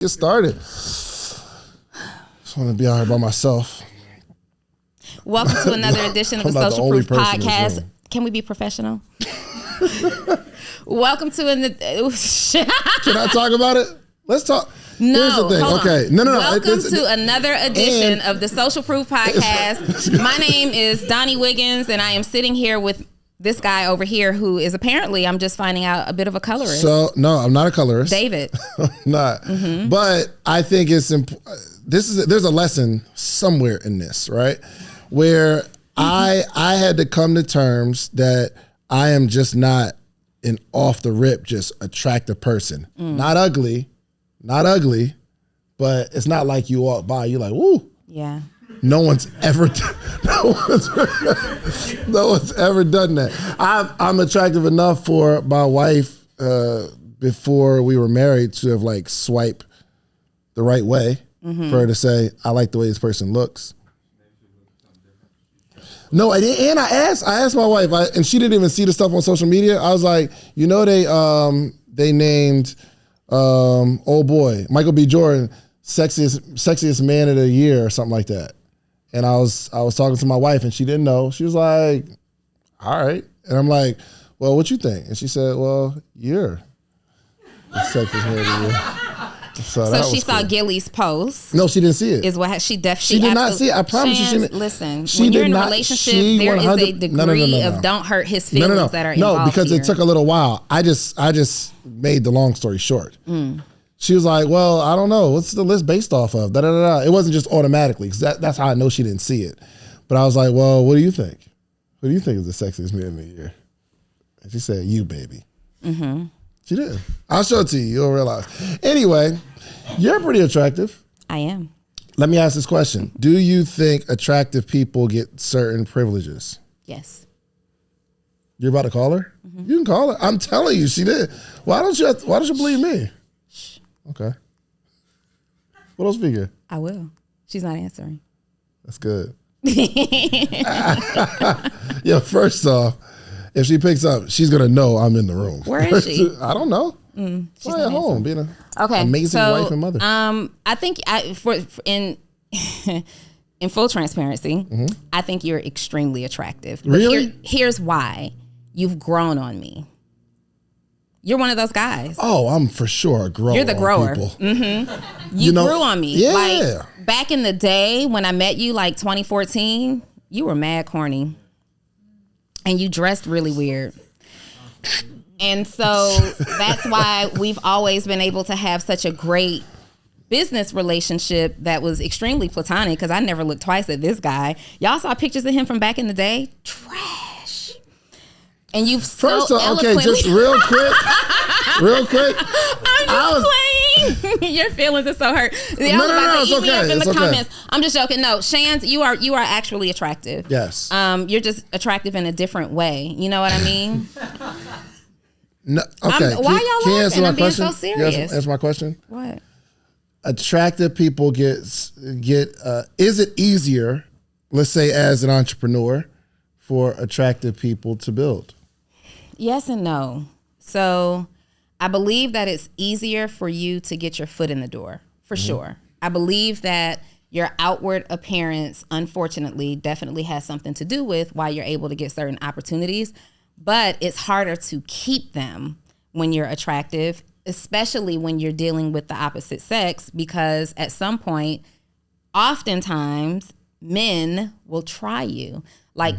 get started. Just want to be out here by myself. Welcome to another edition of the Social Proof Podcast. Can we be professional? Welcome to Can I talk about it? Let's talk. No, here's the thing. Okay, no. Welcome to another edition of the Social Proof Podcast. My name is Donni Wiggins, and I am sitting here with this guy over here who is apparently, I'm just finding out, a bit of a colorist. So, no, I'm not a colorist. David. I'm not. Mm-hmm. But I think it's there's a lesson somewhere in this, right? Where I had to come to terms that I am just not an off the rip, just attractive person. Not ugly, but it's not like you walk by, you're like, woo. Yeah. No one's ever done that. I'm attractive enough for my wife before we were married to have like swiped the right way for her to say, I like the way this person looks. No, and I asked my wife, and she didn't even see the stuff on social media. I was like, you know, they named old boy Michael B. Jordan sexiest man of the year or something like that. And I was talking to my wife, and she didn't know. She was like, all right. And I'm like, well, what you think? And she said, well, you're the sexiest man of the year. So she saw Gilly's post. No, she didn't see it. Is what she did not see it. I promise you, she didn't. Listen, when you're in a relationship, there is a degree of don't hurt his feelings that are involved. No, because here. it took a little while. I just made the long story short. She was like, well, I don't know. What's the list based off of? Da, da, da, da. It wasn't just automatically, because that's how I know she didn't see it. But I was like, well, what do you think? Who do you think is the sexiest man in the year? And she said, you, baby. Mm-hmm. She did. I'll show it to you. You'll realize. Anyway, you're pretty attractive. I am. Let me ask this question. Do you think attractive people get certain privileges? Yes. You're about to call her? Mm-hmm. You can call her. I'm telling you, she did. Why don't you believe me? Okay. What else figure? I will. She's not answering. That's good. Yeah, first off, if she picks up, she's going to know I'm in the room. Where is she? I don't know. She's at home, being an amazing wife and mother. I think in full transparency, I think you're extremely attractive. But really? Here's why. You've grown on me. You're one of those guys. Oh, I'm for sure a grower. You're the grower. You grew on me. Yeah. Like back in the day when I met you, like 2014, you were mad corny. And you dressed really weird. And so that's why we've always been able to have such a great business relationship that was extremely platonic, because I never looked twice at this guy. Y'all saw pictures of him from back in the day? Trash. And you've First of all, okay, just real quick. I'm just playing. Your feelings are so hurt. No, it's okay. In the comments. I'm just joking. No, Shans, you are actually attractive. Yes. You're just attractive in a different way. You know what I mean? No. Okay. Why y'all laughing? I'm being so serious. Answer my question. What? Attractive people get. Is it easier, let's say, as an entrepreneur, for attractive people to build? Yes and no. So I believe that it's easier for you to get your foot in the door, for sure. I believe that your outward appearance, unfortunately, definitely has something to do with why you're able to get certain opportunities, but it's harder to keep them when you're attractive, especially when you're dealing with the opposite sex, because at some point, oftentimes, men will try you. Like,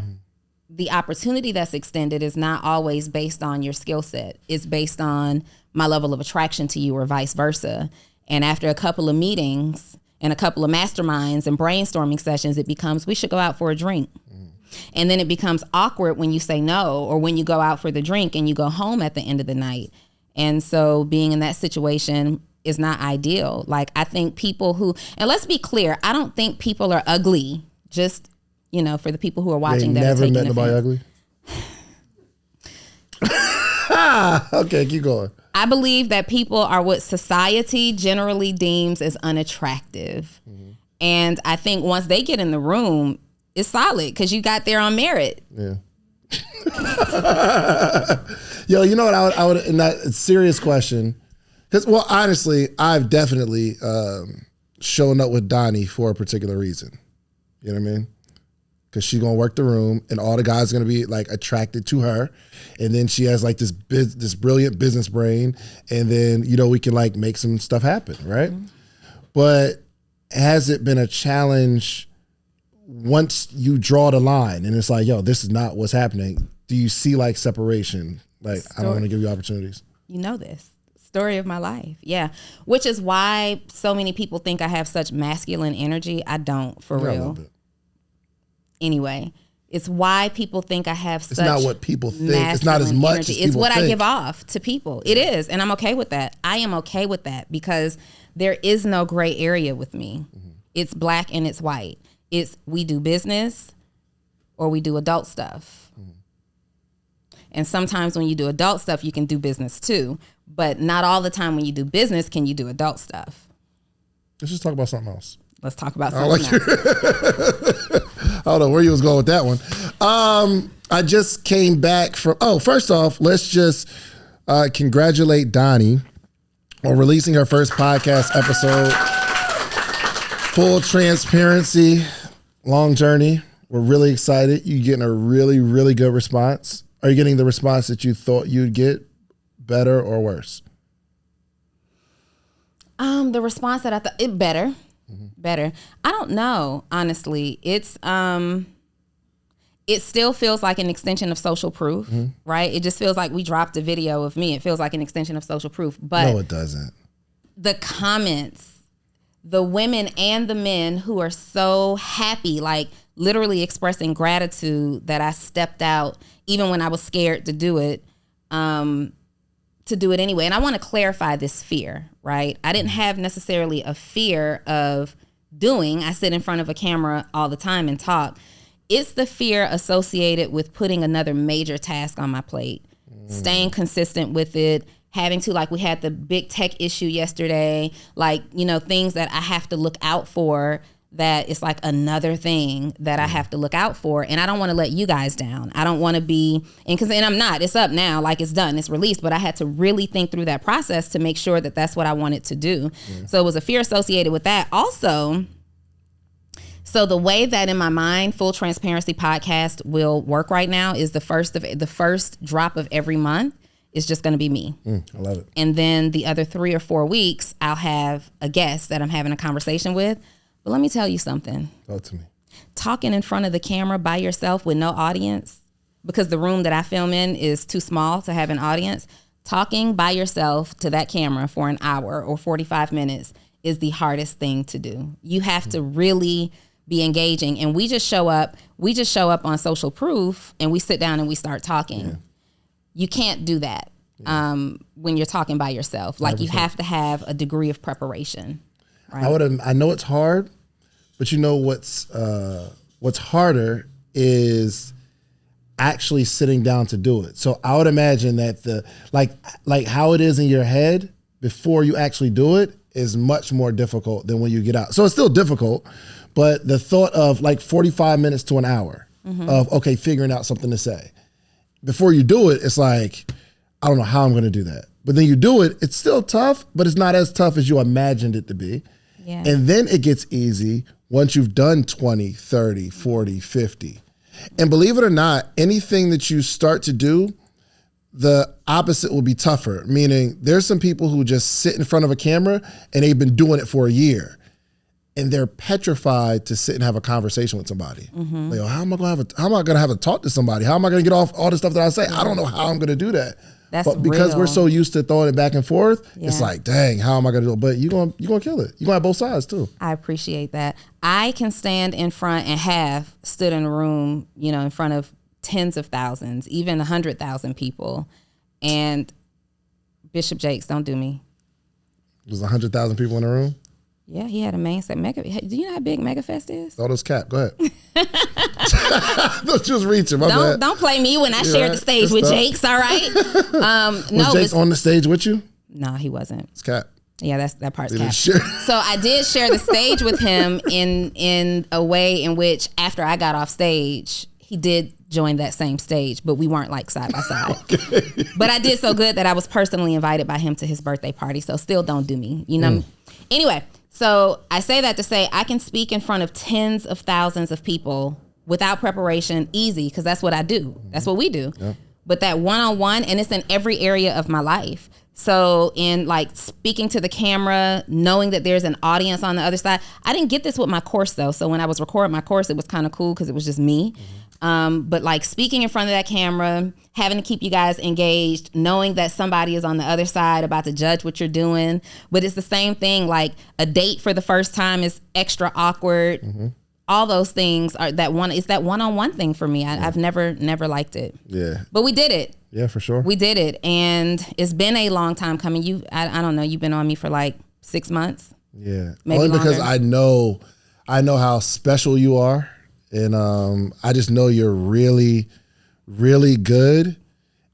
the opportunity that's extended is not always based on your skill set. It's based on my level of attraction to you or vice versa. And after a couple of meetings and a couple of masterminds and brainstorming sessions, it becomes, we should go out for a drink. And then it becomes awkward when you say no, or when you go out for the drink and you go home at the end of the night. And so being in that situation is not ideal. Like, I think people who, and let's be clear, I don't think people are ugly. Just, you know, for the people who are watching that are taking offense. Never met nobody ugly? Okay, keep going. I believe that people are what society generally deems as unattractive. And I think once they get in the room, it's solid because you got there on merit. Yeah. Yo, you know what? I would in that serious question, Because, well, honestly, I've definitely shown up with Donni for a particular reason. You know what I mean? Because she's going to work the room and all the guys are going to be like attracted to her. And then she has like this brilliant business brain. And then, you know, we can like make some stuff happen, right? Mm-hmm. But has it been a challenge once you draw the line and it's like, yo, this is not what's happening? Do you see like separation? Like, I don't want to give you opportunities. You know this. Story of my life. Yeah. Which is why so many people think I have such masculine energy. I don't, for real. Anyway, it's why people think I have such. It's not what people think. It's not as much energy. As people It's what think. I give off to people. It is. And I'm okay with that. I am okay with that because there is no gray area with me. Mm-hmm. It's black and it's white. It's we do business or we do adult stuff. Mm-hmm. And sometimes when you do adult stuff, you can do business too. But not all the time when you do business can you do adult stuff. Let's just talk about something else. Let's talk about something else. I don't know where you was going with that one. I just came back from, first off, let's just congratulate Donni on releasing her first podcast episode. Full transparency, long journey. We're really excited. You're getting a really, really good response. Are you getting the response that you thought you'd get? Better or worse? The response that I thought it better. Mm-hmm. Better. I don't know, honestly. It's it still feels like an extension of social proof, mm-hmm. right? It just feels like we dropped a video of me. It feels like an extension of social proof. But no, it doesn't. The comments, the women and the men who are so happy, like literally expressing gratitude that I stepped out even when I was scared to do it. To do it anyway. And I want to clarify this fear, right? I didn't have necessarily a fear of doing. I sit in front of a camera all the time and talk. It's the fear associated with putting another major task on my plate, staying consistent with it, having to, like we had the big tech issue yesterday, like, you know, things that I have to look out for that it's like another thing that I have to look out for. And I don't want to let you guys down. I don't want to be, and I'm not, it's up now, like it's done, it's released, but I had to really think through that process to make sure that that's what I wanted to do. Yeah. So it was a fear associated with that. Also, so the way that in my mind, Full Transparency Podcast will work right now is the first drop of every month is just going to be me. I love it. And then the other 3 or 4 weeks, I'll have a guest that I'm having a conversation with. But let me tell you something. Talk to me. Talking in front of the camera by yourself with no audience, because the room that I film in is too small to have an audience, talking by yourself to that camera for an hour or 45 minutes is the hardest thing to do. You have to really be engaging. And we just show up on social proof and we sit down and we start talking. Yeah. You can't do that when you're talking by yourself. Like 100%. You have to have a degree of preparation. Right. I know it's hard, but you know what's harder is actually sitting down to do it. So I would imagine that the like how it is in your head before you actually do it is much more difficult than when you get out. So it's still difficult, but the thought of like 45 minutes to an hour mm-hmm. of figuring out something to say. Before you do it, it's like, I don't know how I'm going to do that. But then you do it, it's still tough, but it's not as tough as you imagined it to be. Yeah. And then it gets easy once you've done 20, 30, 40, 50. And believe it or not, anything that you start to do, the opposite will be tougher. Meaning there's some people who just sit in front of a camera and they've been doing it for a year. And they're petrified to sit and have a conversation with somebody. Mm-hmm. Like, how am I going to have a talk to somebody? How am I going to get off all the stuff that I say? I don't know how I'm going to do that. But because we're so used to throwing it back and forth, it's like, dang, how am I going to do it? But you're going to kill it. You're going to have both sides too. I appreciate that. I can stand in front and have stood in a room, in front of tens of thousands, even 100,000 people. And Bishop Jakes, don't do me. There's 100,000 people in the room? Yeah, he had a main set. Do you know how big MegaFest is? Oh, those cap. Go ahead. Don't just reach him. Don't play me when I shared the stage with Jakes. All right. Was Jakes on the stage with you? No, he wasn't. It's cap. Yeah, that part's cap. So I did share the stage with him in a way in which after I got off stage, he did joined that same stage, but we weren't like side by side. Okay. But I did so good that I was personally invited by him to his birthday party. So still don't do me, you know? Anyway, so I say that to say I can speak in front of tens of thousands of people without preparation, easy, because that's what I do. That's what we do. Yep. But that one-on-one, and it's in every area of my life. So in like speaking to the camera, knowing that there's an audience on the other side. I didn't get this with my course though. So when I was recording my course, it was kind of cool because it was just me. But like speaking in front of that camera, having to keep you guys engaged, knowing that somebody is on the other side about to judge what you're doing. But it's the same thing, like a date for the first time is extra awkward. All those things are it's that one-on-one thing for me. I've never liked it. Yeah. But we did it. Yeah, for sure. We did it. And it's been a long time coming. I don't know, you've been on me for like 6 months. Yeah. Maybe only because longer. I know how special you are. And I just know you're really, really good.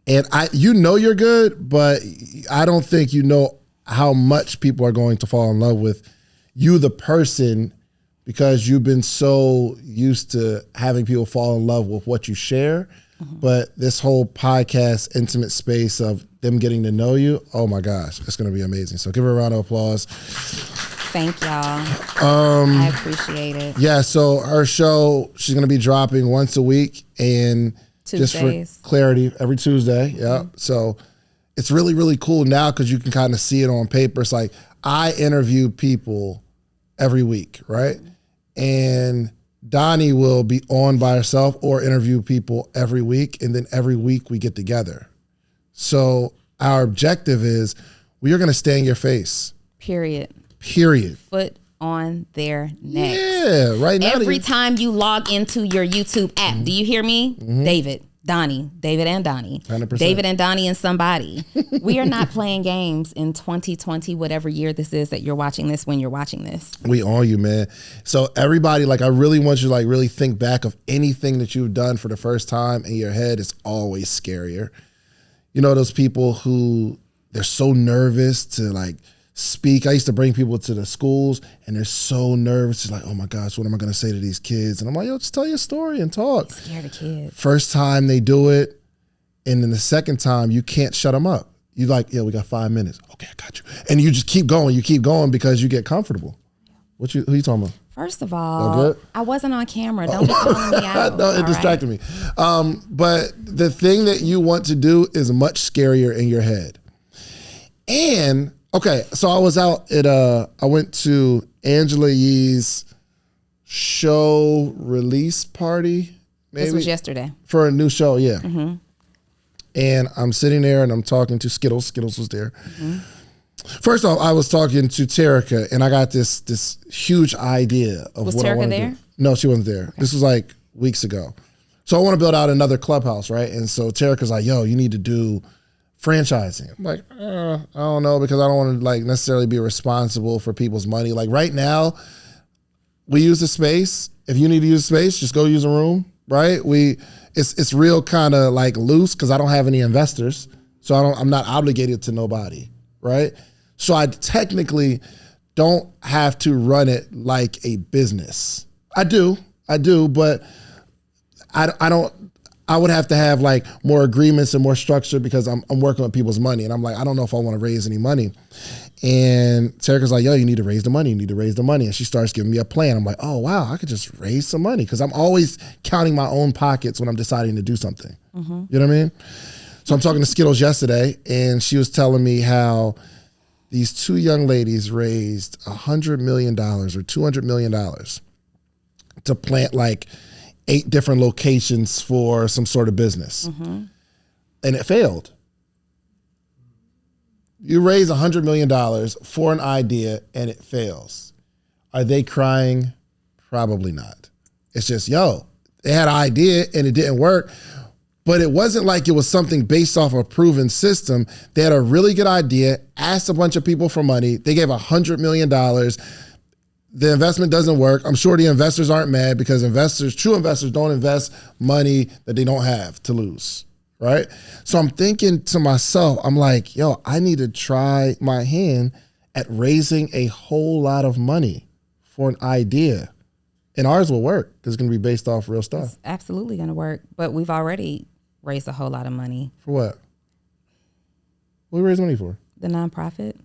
And you're good, but I don't think you know how much people are going to fall in love with you, the person, because you've been so used to having people fall in love with what you share. But this whole podcast, intimate space of them getting to know you, oh my gosh, it's going to be amazing. So give her a round of applause. Thank y'all. I appreciate it. Yeah, so her show, she's going to be dropping once a week, and Tuesdays. Just for clarity, every Tuesday. Yeah. So it's really, really cool now because you can kind of see it on paper. It's like I interview people every week, right? And Donni will be on by herself or interview people every week, and then every week we get together. So our objective is we are going to stay in your face. Period. Foot on their necks. Yeah, right now. Every time you log into your YouTube app, do you hear me? David and Donni. 100%. David and Donni and somebody. We are not playing games in 2020, whatever year this is that you're watching this, when you're watching this. We on you, man. So everybody, like, I really want you to like really think back of anything that you've done for the first time in your head. It's always scarier. You know, those people who they're so nervous to like speak. I used to bring people to the schools and they're so nervous. It's like, oh my gosh, what am I going to say to these kids? And I'm like, yo, just tell your story and talk. Scare the kids. First time they do it. And then the second time you can't shut them up. You like, yeah, we got 5 minutes. Okay, I got you. And you just keep going. You keep going because you get comfortable. Who you talking about? First of all, I wasn't on camera. Don't be calling me out. No, it distracted me. But the thing that you want to do is much scarier in your head. And okay, so I was out at I went to Angela Yee's show release party. Maybe this was yesterday for a new show, yeah. And I'm sitting there and I'm talking to Skittles. Skittles was there. First off, I was talking to Terica, and I got this huge idea of was what I Terica want to there? do. No, she wasn't there. Okay. This was like weeks ago. So I want to build out another clubhouse, right? And so Terica's like, yo, you need to do franchising. I'm like, I don't know, because I don't want to like necessarily be responsible for people's money. Like right now, we use the space. If you need to use space, just go use a room, right? It's real kind of like loose because I don't have any investors, so I'm not obligated to nobody, right? So I technically don't have to run it like a business. I do, but I don't. I would have to have like more agreements and more structure because I'm working with people's money. And I'm like, I don't know if I want to raise any money. And Terica's like, yo, you need to raise the money. And she starts giving me a plan. I'm like, oh, wow, I could just raise some money because I'm always counting my own pockets when I'm deciding to do something. You know what I mean? So I'm talking to Skittles yesterday, and she was telling me how these two young ladies raised $100 million or $200 million to plant like 8 different locations for some sort of business. And it failed. You raise $100 million for an idea and it fails. Are they crying? Probably not. It's just, yo, they had an idea and it didn't work, but it wasn't like it was something based off a proven system. They had a really good idea, asked a bunch of people for money. They gave $100 million. The investment doesn't work. I'm sure the investors aren't mad because true investors don't invest money that they don't have to lose, right? So I'm thinking to myself, I'm like, yo, I need to try my hand at raising a whole lot of money for an idea And ours will work because it's going to be based off real stuff. It's absolutely going to work. But we've already raised a whole lot of money. For what? What do we raise money for? The nonprofit.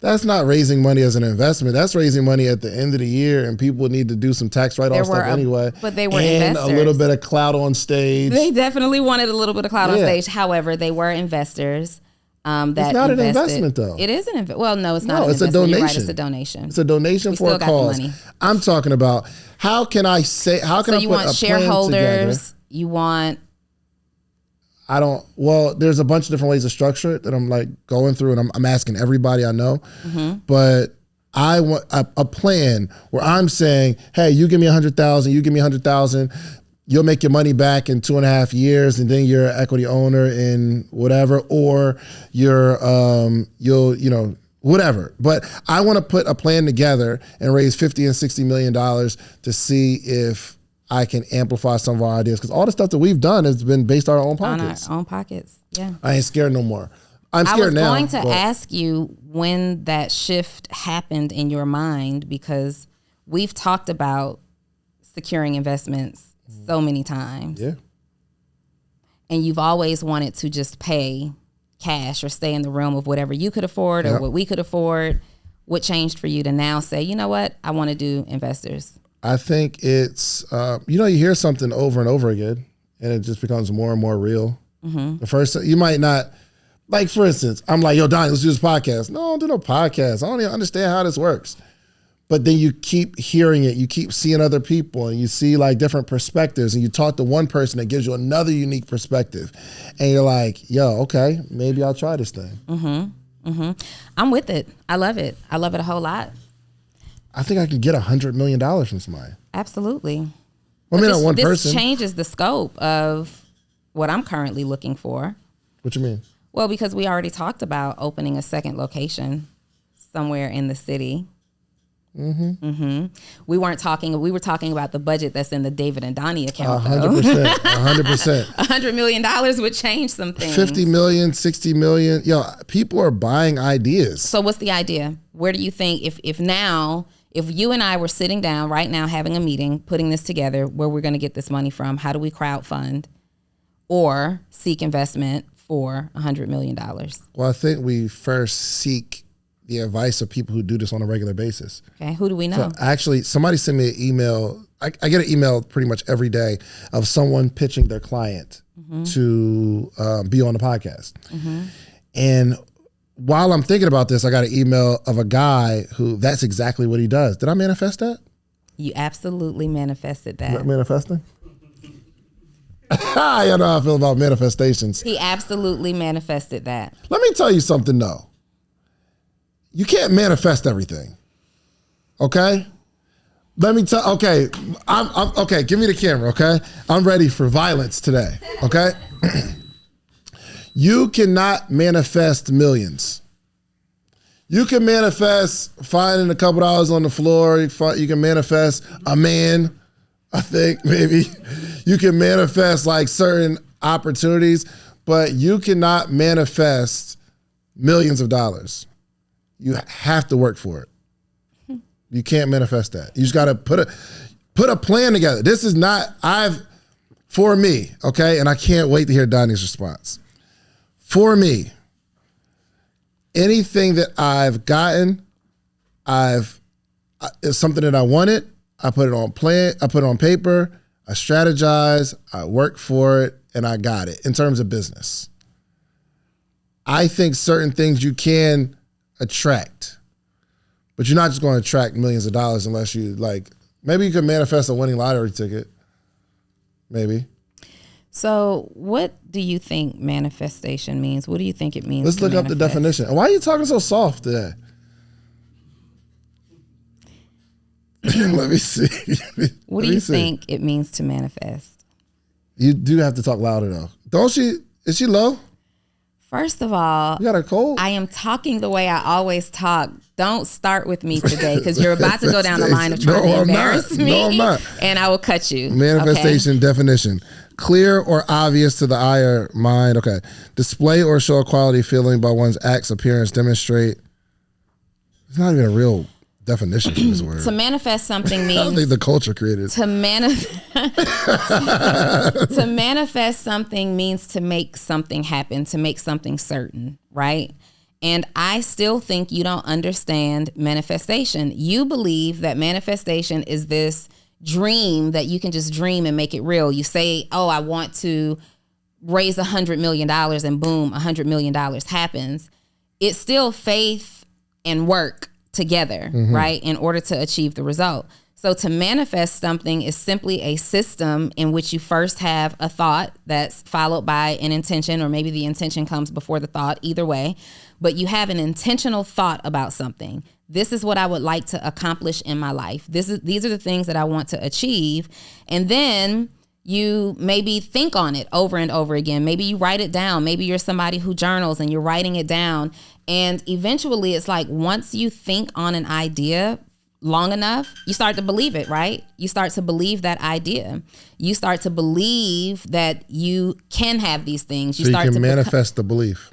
That's not raising money as an investment. That's raising money at the end of the year, and people need to do some tax write-off stuff anyway. But they were and investors. A little bit of clout on stage. They definitely wanted a little bit of clout on stage. However, they were investors. It's not an investment, though. It is an investment. Well, no, it's not an it's investment. A donation. You're right, it's a donation. It's a donation for a cause. I'm talking about how can I put a plan together? So you want shareholders, you want... There's a bunch of different ways to structure it that I'm like going through, and I'm asking everybody I know. But I want a plan where I'm saying, hey, you give me 100,000, you give me 100,000, you'll make your money back in 2.5 years, and then you're an equity owner in whatever, or you'll whatever. But I want to put a plan together and raise $50 and $60 million to see if I can amplify some of our ideas, because all the stuff that we've done has been based on our own pockets. On our own pockets, yeah. I ain't scared no more. I'm scared now. I was going to ask you when that shift happened in your mind, because we've talked about securing investments so many times. Yeah. And you've always wanted to just pay cash or stay in the realm of whatever you could afford or what we could afford. What changed for you to now say, you know what, I want to do investors? I think it's, you hear something over and over again, and it just becomes more and more real. The first, you might not, like, for instance, I'm like, yo, Donni, let's do this podcast. No, I don't do no podcast. I don't even understand how this works. But then you keep hearing it. You keep seeing other people, and you see like different perspectives, and you talk to one person that gives you another unique perspective. And you're like, yo, okay, maybe I'll try this thing. I'm with it. I love it. I love it a whole lot. I think I could get $100 million from somebody. Absolutely. Well, not one person. This changes the scope of what I'm currently looking for. What you mean? Well, because we already talked about opening a second location somewhere in the city. We were talking about the budget that's in the David and Donni account. 100%. 100%. $100 million would change some things. 50 million, 60 million. Yo, people are buying ideas. So what's the idea? Where do you think, if you and I were sitting down right now having a meeting, putting this together, where we're going to get this money from? How do we crowdfund or seek investment for $100 million? Well, I think we first seek the advice of people who do this on a regular basis. Okay, who do we know? So actually, somebody sent me an email. I get an email pretty much every day of someone pitching their client to be on the podcast. And while I'm thinking about this, I got an email of a guy who that's exactly what he does. Did I manifest that? You absolutely manifested that. Is that manifesting? You know how I feel about manifestations. He absolutely manifested that. Let me tell you something, though. You can't manifest everything. Okay? Let me tell. Okay, I'm okay. Give me the camera. Okay, I'm ready for violence today. Okay. You cannot manifest millions. You can manifest finding a couple dollars on the floor. You can manifest a man. I think maybe you can manifest like certain opportunities, but you cannot manifest millions of dollars. You have to work for it. You can't manifest that. You just got to put a plan together. This is not, for me, okay? And I can't wait to hear Donnie's response. For me, anything that I've gotten, it's something that I wanted. I put it on plan. I put it on paper. I strategize. I work for it, and I got it in terms of business. I think certain things you can attract, but you're not just going to attract millions of dollars unless you maybe you can manifest a winning lottery ticket. Maybe. So what do you think manifestation means? What do you think it means? Let's look up the definition. Why are you talking so soft today? Let me see. What do you think it means to manifest? You do have to talk louder though. Don't she? Is she low? First of all, you got a cold? I am talking the way I always talk. Don't start with me today because you're about to go down the line of trying to embarrass me. No, I'm not. And I will cut you. Manifestation definition. Clear or obvious to the eye or mind. Okay. Display or show a quality feeling by one's acts, appearance, demonstrate. It's not even a real definitions of this word. To manifest something I don't means think the culture created it. to manifest something means to make something happen, to make something certain, right? And I still think you don't understand manifestation. You believe that manifestation is this dream that you can just dream and make it real. You say, oh, I want to raise $100 million and boom, $100 million happens. It's still faith and work together, right? In order to achieve the result. So to manifest something is simply a system in which you first have a thought that's followed by an intention, or maybe the intention comes before the thought, either way. But you have an intentional thought about something. This is what I would like to accomplish in my life. These are the things that I want to achieve. And then you maybe think on it over and over again. Maybe you write it down. Maybe you're somebody who journals and you're writing it down. And eventually it's like once you think on an idea long enough, you start to believe it, right? You start to believe that idea. You start to believe that you can have these things. You can manifest the belief.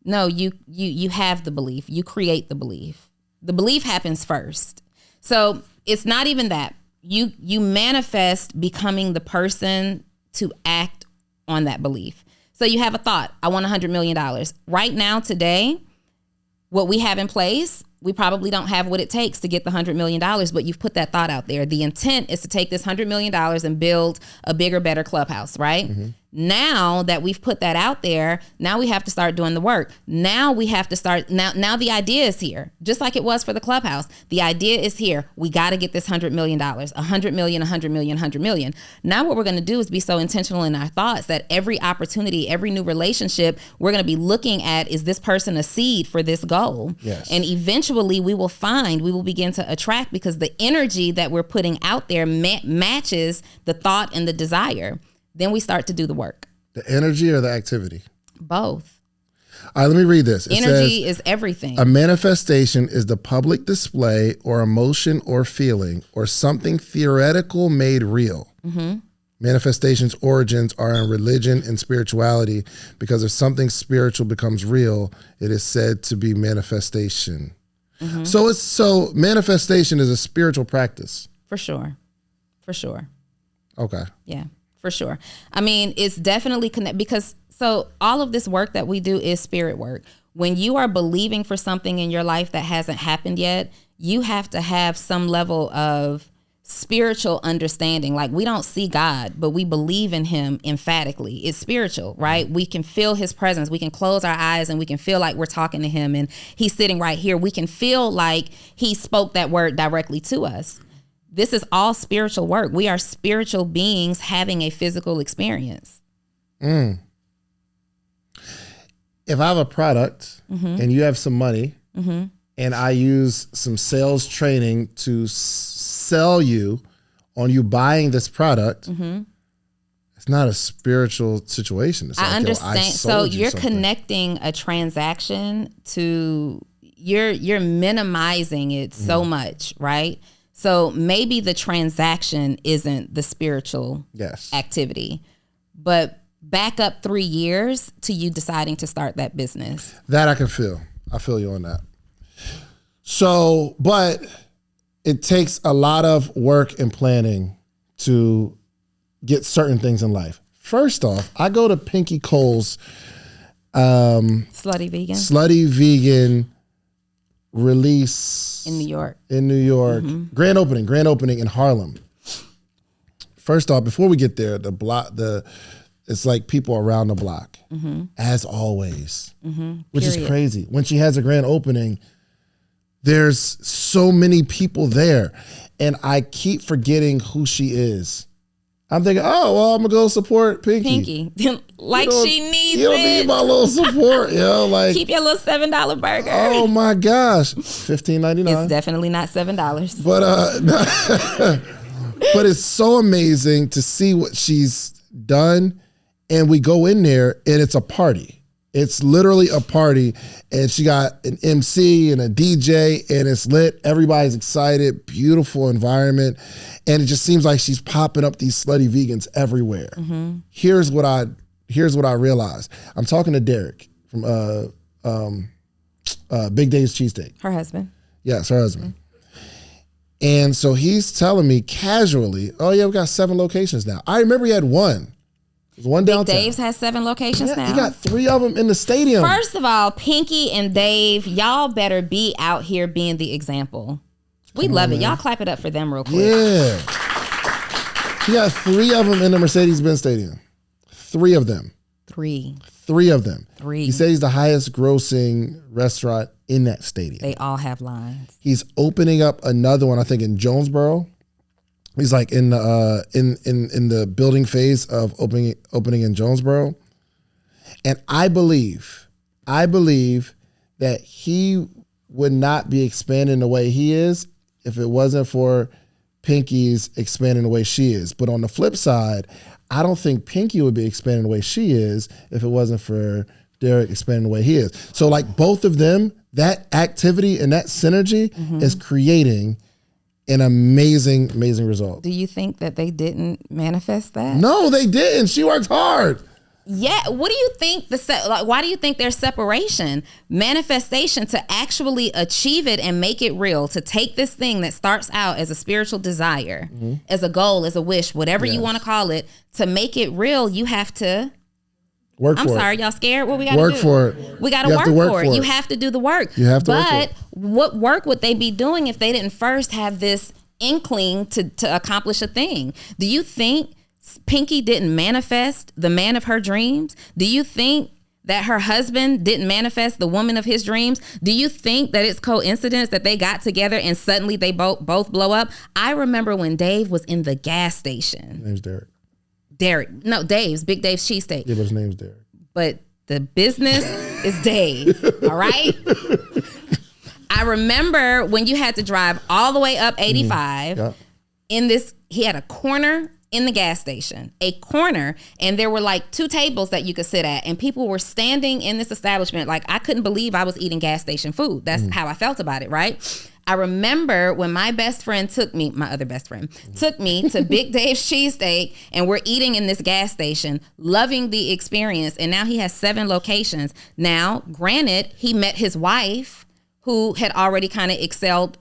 No, you have the belief. You create the belief. The belief happens first. So it's not even that. You manifest becoming the person to act on that belief. So you have a thought, I want $100 million. Right now, today, what we have in place, we probably don't have what it takes to get the $100 million, but you've put that thought out there. The intent is to take this $100 million and build a bigger, better clubhouse, right? Mm-hmm. Now that we've put that out there, now we have to start doing the work. Now we have to start, now the idea is here, just like it was for the clubhouse. The idea is here. We got to get this $100 million, $100 million, $100 million, $100 million. Now what we're going to do is be so intentional in our thoughts that every opportunity, every new relationship, we're going to be looking at, is this person a seed for this goal? Yes. And eventually we will begin to attract, because the energy that we're putting out there matches the thought and the desire. Then we start to do the work. The energy or the activity? Both. All right, let me read this. Energy is everything. A manifestation is the public display or emotion or feeling or something theoretical made real. Mm-hmm. Manifestations' origins are in religion and spirituality, because if something spiritual becomes real, it is said to be manifestation. Mm-hmm. So manifestation is a spiritual practice. For sure. Okay. Yeah. For sure. I mean, it's definitely because all of this work that we do is spirit work. When you are believing for something in your life that hasn't happened yet, you have to have some level of spiritual understanding. Like, we don't see God, but we believe in him emphatically. It's spiritual, right? We can feel his presence. We can close our eyes and we can feel like we're talking to him and he's sitting right here. We can feel like he spoke that word directly to us. This is all spiritual work. We are spiritual beings having a physical experience. If I have a product and you have some money and I use some sales training to sell you on you buying this product, it's not a spiritual situation. It's I like, understand. I sold you're something. Connecting a transaction to, you're minimizing it so much, right? So maybe the transaction isn't the spiritual activity, but back up 3 years to you deciding to start that business. That I can feel. I feel you on that. So, but it takes a lot of work and planning to get certain things in life. First off, I go to Pinky Cole's Slutty Vegan release in New York. Grand opening in Harlem. First off, before we get there, it's like people around the block, as always, which is crazy. When she has a grand opening, there's so many people there, and I keep forgetting who she is. I'm thinking, oh, well, I'm gonna go support Pinky. Like, she needs it. You don't need my little support, yo. Like, keep your little $7 burger. Oh my gosh, $15.99. It's definitely not $7. But but it's so amazing to see what she's done, and we go in there and it's a party. It's literally a party, and she got an MC and a DJ, and it's lit. Everybody's excited. Beautiful environment. And it just seems like she's popping up these slutty vegans everywhere. Here's what I realized. I'm talking to Derek from Big Dave's Cheesesteak. Her husband. Yes, her husband. And so he's telling me casually, oh yeah, we got 7 locations now. I remember he had one. There's one Big downtown. Dave's has 7 locations now. He got 3 of them in the stadium. First of all, Pinky and Dave, y'all better be out here being the example. We love it. Y'all clap it up for them real quick. Yeah. He got 3 of them in the Mercedes-Benz Stadium. 3 of them. 3 of them. 3. He said he's the highest grossing restaurant in that stadium. They all have lines. He's opening up another one, I think, in Jonesboro. He's like in the building phase of opening in Jonesboro. And I believe that he would not be expanding the way he is if it wasn't for Pinky's expanding the way she is. But on the flip side, I don't think Pinky would be expanding the way she is if it wasn't for Derek expanding the way he is. So like both of them, that activity and that synergy is creating an amazing result. Do you think that they didn't manifest that? No, they didn't. She worked hard. Yeah. What do you think why do you think there's separation? Manifestation, to actually achieve it and make it real, to take this thing that starts out as a spiritual desire, as a goal, as a wish, whatever you want to call it, to make it real, you have to work for it. I'm sorry, y'all scared? What we got to do? Work for it. We got to work for it. You have to do the work. You have to work for it. But what work would they be doing if they didn't first have this inkling to accomplish a thing? Do you think Pinky didn't manifest the man of her dreams? Do you think that her husband didn't manifest the woman of his dreams? Do you think that it's coincidence that they got together and suddenly they both blow up? I remember when Dave was in the gas station. His name's Derek. No, Big Dave's cheesesteak. Yeah, but his name's Derek. But the business is Dave, all right? I remember when you had to drive all the way up 85 he had a corner in the gas station, and there were like 2 tables that you could sit at, and people were standing in this establishment. Like, I couldn't believe I was eating gas station food. That's how I felt about it, right? I remember when my other best friend took me to Big Dave's cheesesteak, and we're eating in this gas station, loving the experience. And now he has 7 locations. Now, granted, he met his wife, who had already kind of excelled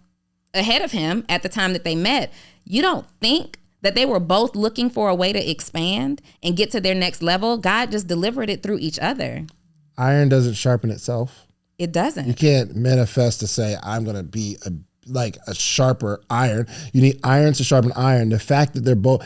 ahead of him at the time that they met. You don't think that they were both looking for a way to expand and get to their next level? God just delivered it through each other. Iron doesn't sharpen itself. It doesn't. You can't manifest to say, I'm going to be a sharper iron. You need iron to sharpen iron. The fact that they're both,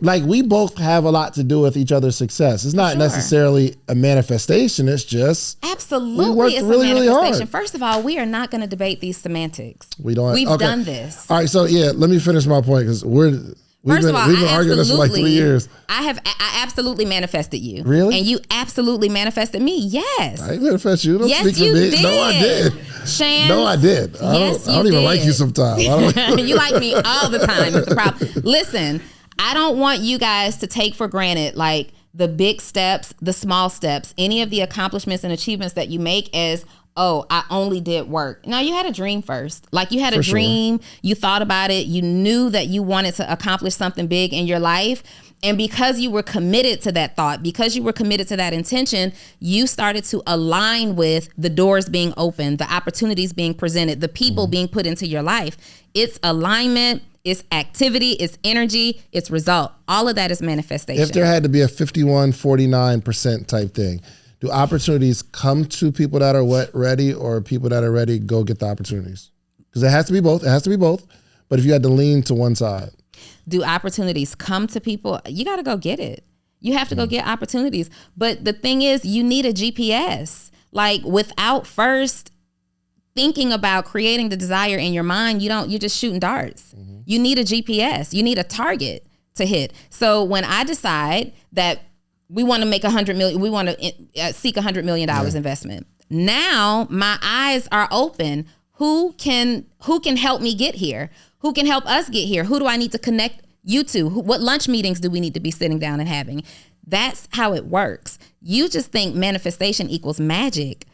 we both have a lot to do with each other's success. It's not necessarily a manifestation. It's just absolutely we worked it's really, a manifestation. really hard. First of all, we are not going to debate these semantics. We've done this. All right, so let me finish my point because we've been arguing this for like 3 years. I absolutely manifested you. Really? And you absolutely manifested me. Yes. I ain't manifest you. Don't yes, speak you for me. did. No, I did. Shan. No, I did. I don't even like you sometimes. You like me all the time. It's the problem. Listen, I don't want you guys to take for granted like the big steps, the small steps, any of the accomplishments and achievements that you make as, oh, I only did work. No, you had a dream first. Like you had a dream, you thought about it, you knew that you wanted to accomplish something big in your life. And because you were committed to that thought, because you were committed to that intention, you started to align with the doors being opened, the opportunities being presented, the people being put into your life. It's alignment, it's activity, it's energy, it's result. All of that is manifestation. If there had to be a 51-49% type thing, do opportunities come to people that are ready, or people that are ready go get the opportunities? Because it has to be both. It has to be both. But if you had to lean to one side. Do opportunities come to people? You got to go get it. You have to go get opportunities. But the thing is, you need a GPS. Like without first thinking about creating the desire in your mind, you're just shooting darts. You need a GPS. You need a target to hit. So when I decide that we want to make $100 million, we want to seek $100 million investment. Now my eyes are open. Who can help me get here? Who can help us get here? Who do I need to connect you to? What lunch meetings do we need to be sitting down and having? That's how it works. You just think manifestation equals magic,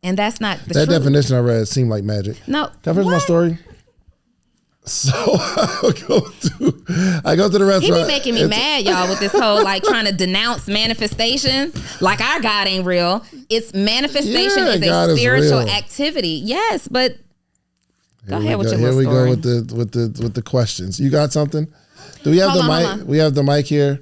and that's not the truth. That definition I read seemed like magic. No. Can I finish my story? So I go to the restaurant. He be making me mad, y'all, with this whole like trying to denounce manifestation. Like our God ain't real. It's manifestation is a spiritual activity. Yes, but Go ahead with your Here little we story. go with the questions. You got something? Do we have Hold the on, mic? hold on. We have the mic here.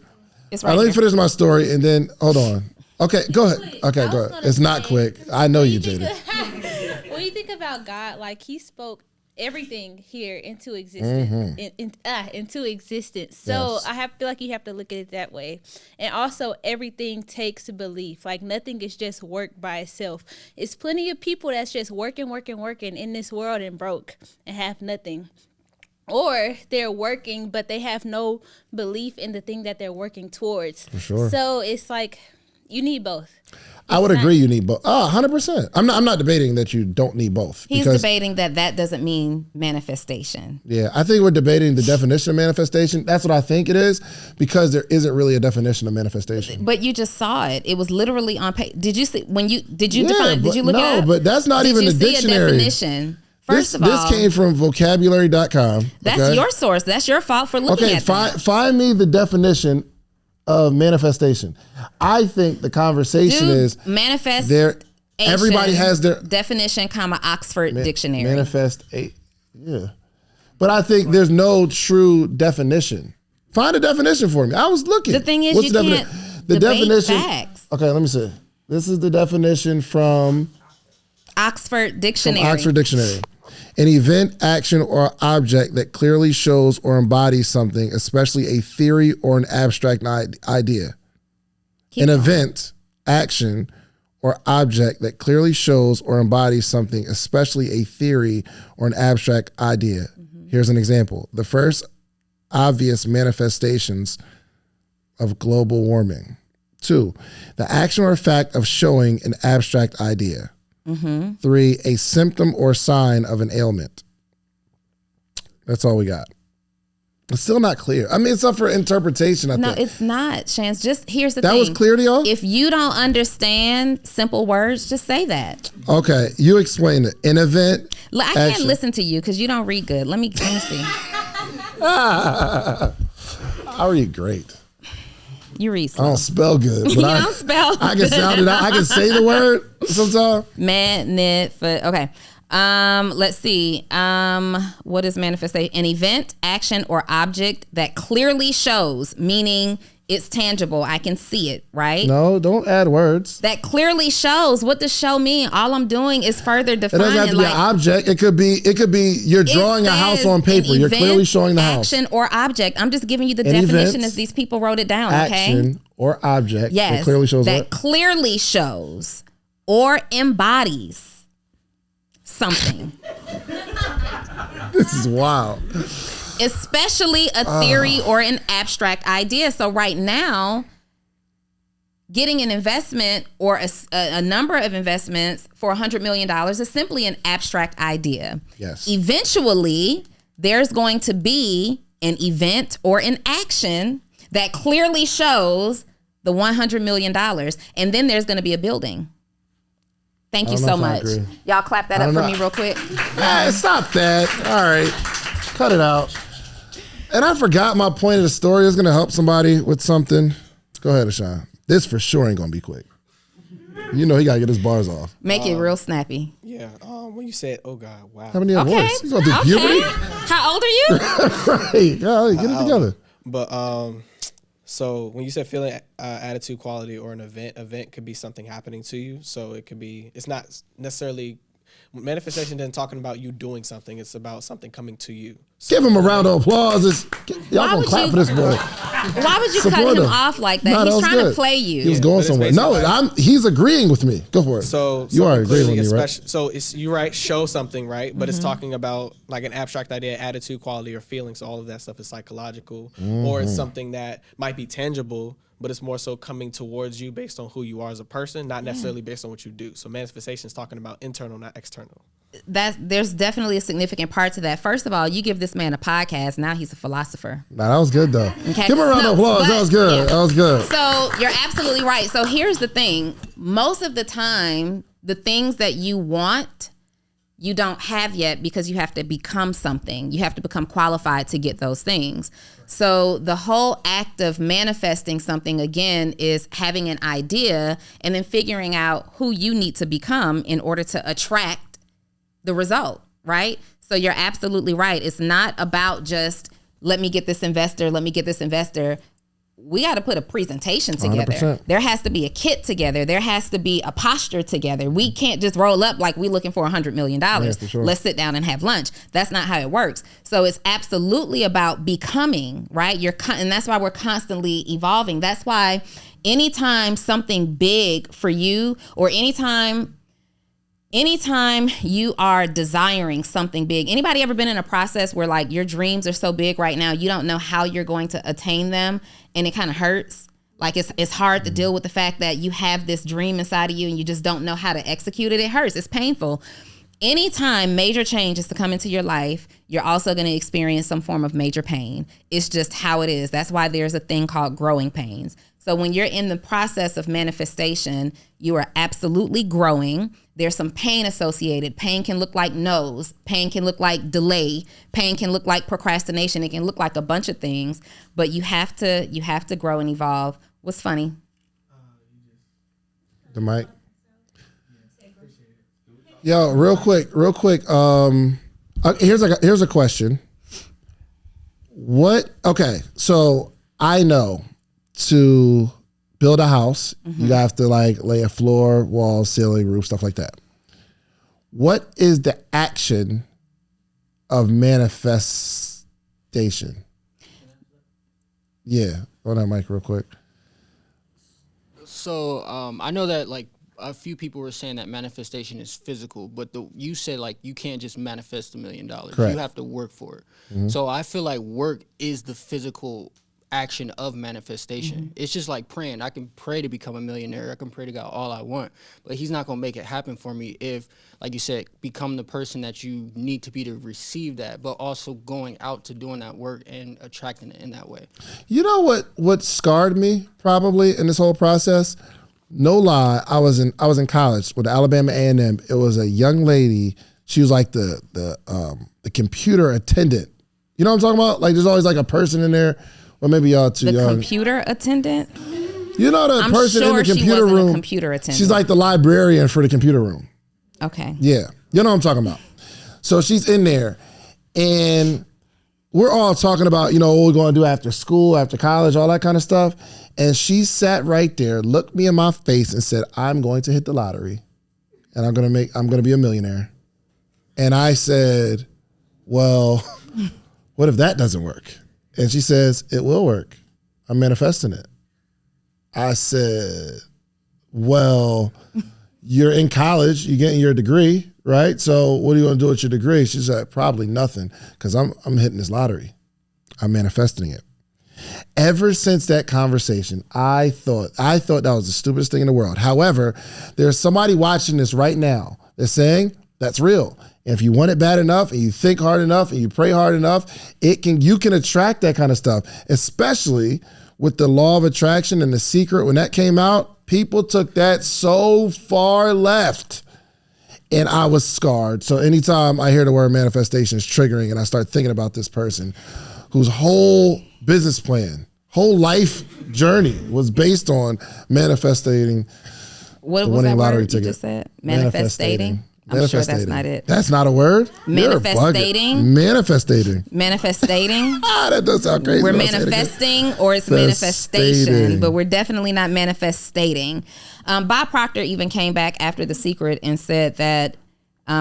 It's All right right, let me here. finish my story and then hold on. Okay, go ahead. Okay, go ahead. It's not quick. I know you, Jada. When you think about God, like he spoke everything here into existence, into existence. So Yes. I feel like you have to look at it that way. And also, everything takes belief. Like nothing is just work by itself. It's plenty of people that's just working in this world and broke and have nothing. Or they're working, but they have no belief in the thing that they're working towards. For sure. So it's like you need both. I would agree you need both. 100%. I'm not debating that you don't need both. He's because, debating that doesn't mean manifestation. Yeah, I think we're debating the definition of manifestation. That's what I think it is, because there isn't really a definition of manifestation. But you just saw it. It was literally on page. Did you see when you did you Yeah, define? Did you look no, it up? but that's not even the Did you see dictionary. a definition? First of all, this came from vocabulary.com. that's okay? your source. That's your fault for looking Okay, at that. find me the definition of manifestation. I think the conversation is manifest. everybody has their definition, Oxford Dictionary. Yeah. But I think there's no true definition. Find a definition for me. I was looking. The thing is, What's you the can't the debate definition. facts. Okay, let me see. This is the definition from Oxford Dictionary. Oxford Dictionary. An event, action, or object that clearly shows or embodies something, especially a theory or an abstract idea. Keep An going. event, action, or object that clearly shows or embodies something, especially a theory or an abstract idea. Here's an example. The first obvious manifestations of global warming. 2, the action or fact of showing an abstract idea. 3, a symptom or sign of an ailment. That's all we got. It's still not clear. I mean, it's up for interpretation, I No, think. it's not, Chance. Just here's the That thing. was clear to y'all? If you don't understand simple words, just say that. Okay, you explain it. An event. I can't action. listen to you because you don't read good. Let me see. I read great. You read I slow. don't spell good. But You I, don't spell I can good. sound it out. I can say the word sometimes. Okay. Let's see. What is manifestation? An event, action, or object that clearly shows, meaning it's tangible. I can see it, right? No, don't add words. That clearly shows. What does show mean? All I'm doing is further It defining. doesn't have to be an object. It could be you're drawing a house on paper. You're clearly showing the house. Action or object. I'm just giving you the An definition event, as these people wrote it down. Action Okay. or object Yes. that clearly shows that what? clearly shows or embodies something. This is wild. Especially a theory or an abstract idea. So right now, getting an investment or a number of investments for $100 million is simply an abstract idea. Yes. Eventually, there's going to be an event or an action that clearly shows the $100 million. And then there's going to be a building. Thank you don't know so if I much. agree. Y'all clap that I up don't for know. me real quick. Hey, stop that. All right. Cut it out. And I forgot my point of the story. Is going to help somebody with something. Go ahead, Ashawn. This for sure ain't going to be quick. You know he got to get his bars off. Make it real snappy. Yeah. When you said, "Oh God, wow," How many Okay. voice? You going through Okay. puberty? How old are you? Right. Yeah, get it together. but so when you said feeling, attitude, quality, or an event could be something happening to you. So it could be. It's not necessarily manifestation. Isn't talking about you doing something. It's about something coming to you. So Give him a round of applause. Y'all Why gonna would clap you- for this boy. Why would you Support cut him him. off like that? No, He's was trying good. to play you. He was going but it's somewhere. No, basically he's agreeing with me. Go for it. So you are something agreeing clearly with me, right? So it's you right. Show something, right? But it's talking about like an abstract idea, attitude, quality, or feeling. So all of that stuff is psychological, or it's something that might be tangible, but it's more so coming towards you based on who you are as a person, not necessarily based on what you do. So manifestation is talking about internal, not external. There's definitely a significant part to that. First of all, you give this man a podcast. Now he's a philosopher. Nah, that was good though. Okay. Give him a round of applause. but- That was good. yeah. That was good. So you're absolutely right. So here's the thing. Most of the time, the things that you want, you don't have yet because you have to become something. You have to become qualified to get those things. So the whole act of manifesting something, again, is having an idea and then figuring out who you need to become in order to attract the result, right? So you're absolutely right. It's not about just let me get this investor. We got to put a presentation together. 100%. There has to be a kit together. There has to be a posture together. We can't just roll up like we're looking for $100 million. Yeah, for sure. Let's sit down and have lunch. That's not how it works. So it's absolutely about becoming, right? And that's why we're constantly evolving. That's why anytime something big for you, or anytime you are desiring something big, anybody ever been in a process where like your dreams are so big right now, you don't know how you're going to attain them, and it kind of hurts? Like it's hard to deal with the fact that you have this dream inside of you and you just don't know how to execute it. It hurts. It's painful. Anytime major change is to come into your life, you're also going to experience some form of major pain. It's just how it is. That's why there's a thing called growing pains. So when you're in the process of manifestation, you are absolutely growing. There's some pain associated. Pain can look like no's. Pain can look like delay. Pain can look like procrastination. It can look like a bunch of things, but you have to grow and evolve. What's funny? The mic. Yo, real quick. Here's a question. Okay, so I know to build a house, you have to like lay a floor, wall, ceiling, roof, stuff like that. What is the action of manifestation? Yeah, on that mic real quick. So I know that like a few people were saying that manifestation is physical, but you said like you can't just manifest $1 million. Correct. You have to work for it. So I feel like work is the physical action of manifestation. It's just like praying. I can pray to become a millionaire. I can pray to God all I want, but he's not going to make it happen for me if, like you said, become the person that you need to be to receive that, but also going out to doing that work and attracting it in that way. You know what scarred me probably in this whole process? No lie, I was in college with Alabama A&M. It was a young lady. She was like the computer attendant. You know what I'm talking about? Like there's always like a person in there. Or maybe y'all too young. The computer attendant? You know the person in the computer room. A computer attendant. She's like the librarian for the computer room. Okay. Yeah. You know what I'm talking about. So she's in there and we're all talking about, what we're going to do after school, after college, all that kind of stuff. And she sat right there, looked me in my face and said, I'm going to hit the lottery and I'm going to be a millionaire. And I said, well, what if that doesn't work? And she says, it will work. I'm manifesting it. I said, well, you're in college, you're getting your degree, right? So what are you going to do with your degree? She said, probably nothing, because I'm hitting this lottery. I'm manifesting it. Ever since that conversation, I thought that was the stupidest thing in the world. However, there's somebody watching this right now that's saying that's real. And if you want it bad enough and you think hard enough and you pray hard enough, you can attract that kind of stuff, especially with the law of attraction and The Secret. When that came out, people took that so far left and I was scarred. So anytime I hear the word manifestation is triggering and I start thinking about this person whose whole business plan, whole life journey was based on manifesting what the was winning that lottery word ticket. You just said? Manifestating. I'm sure that's not it. That's not a word? Manifestating. Manifestating. Manifestating. That does sound crazy. We're manifesting or it's manifestation, but we're definitely not manifestating. Bob Proctor even came back after The Secret and said that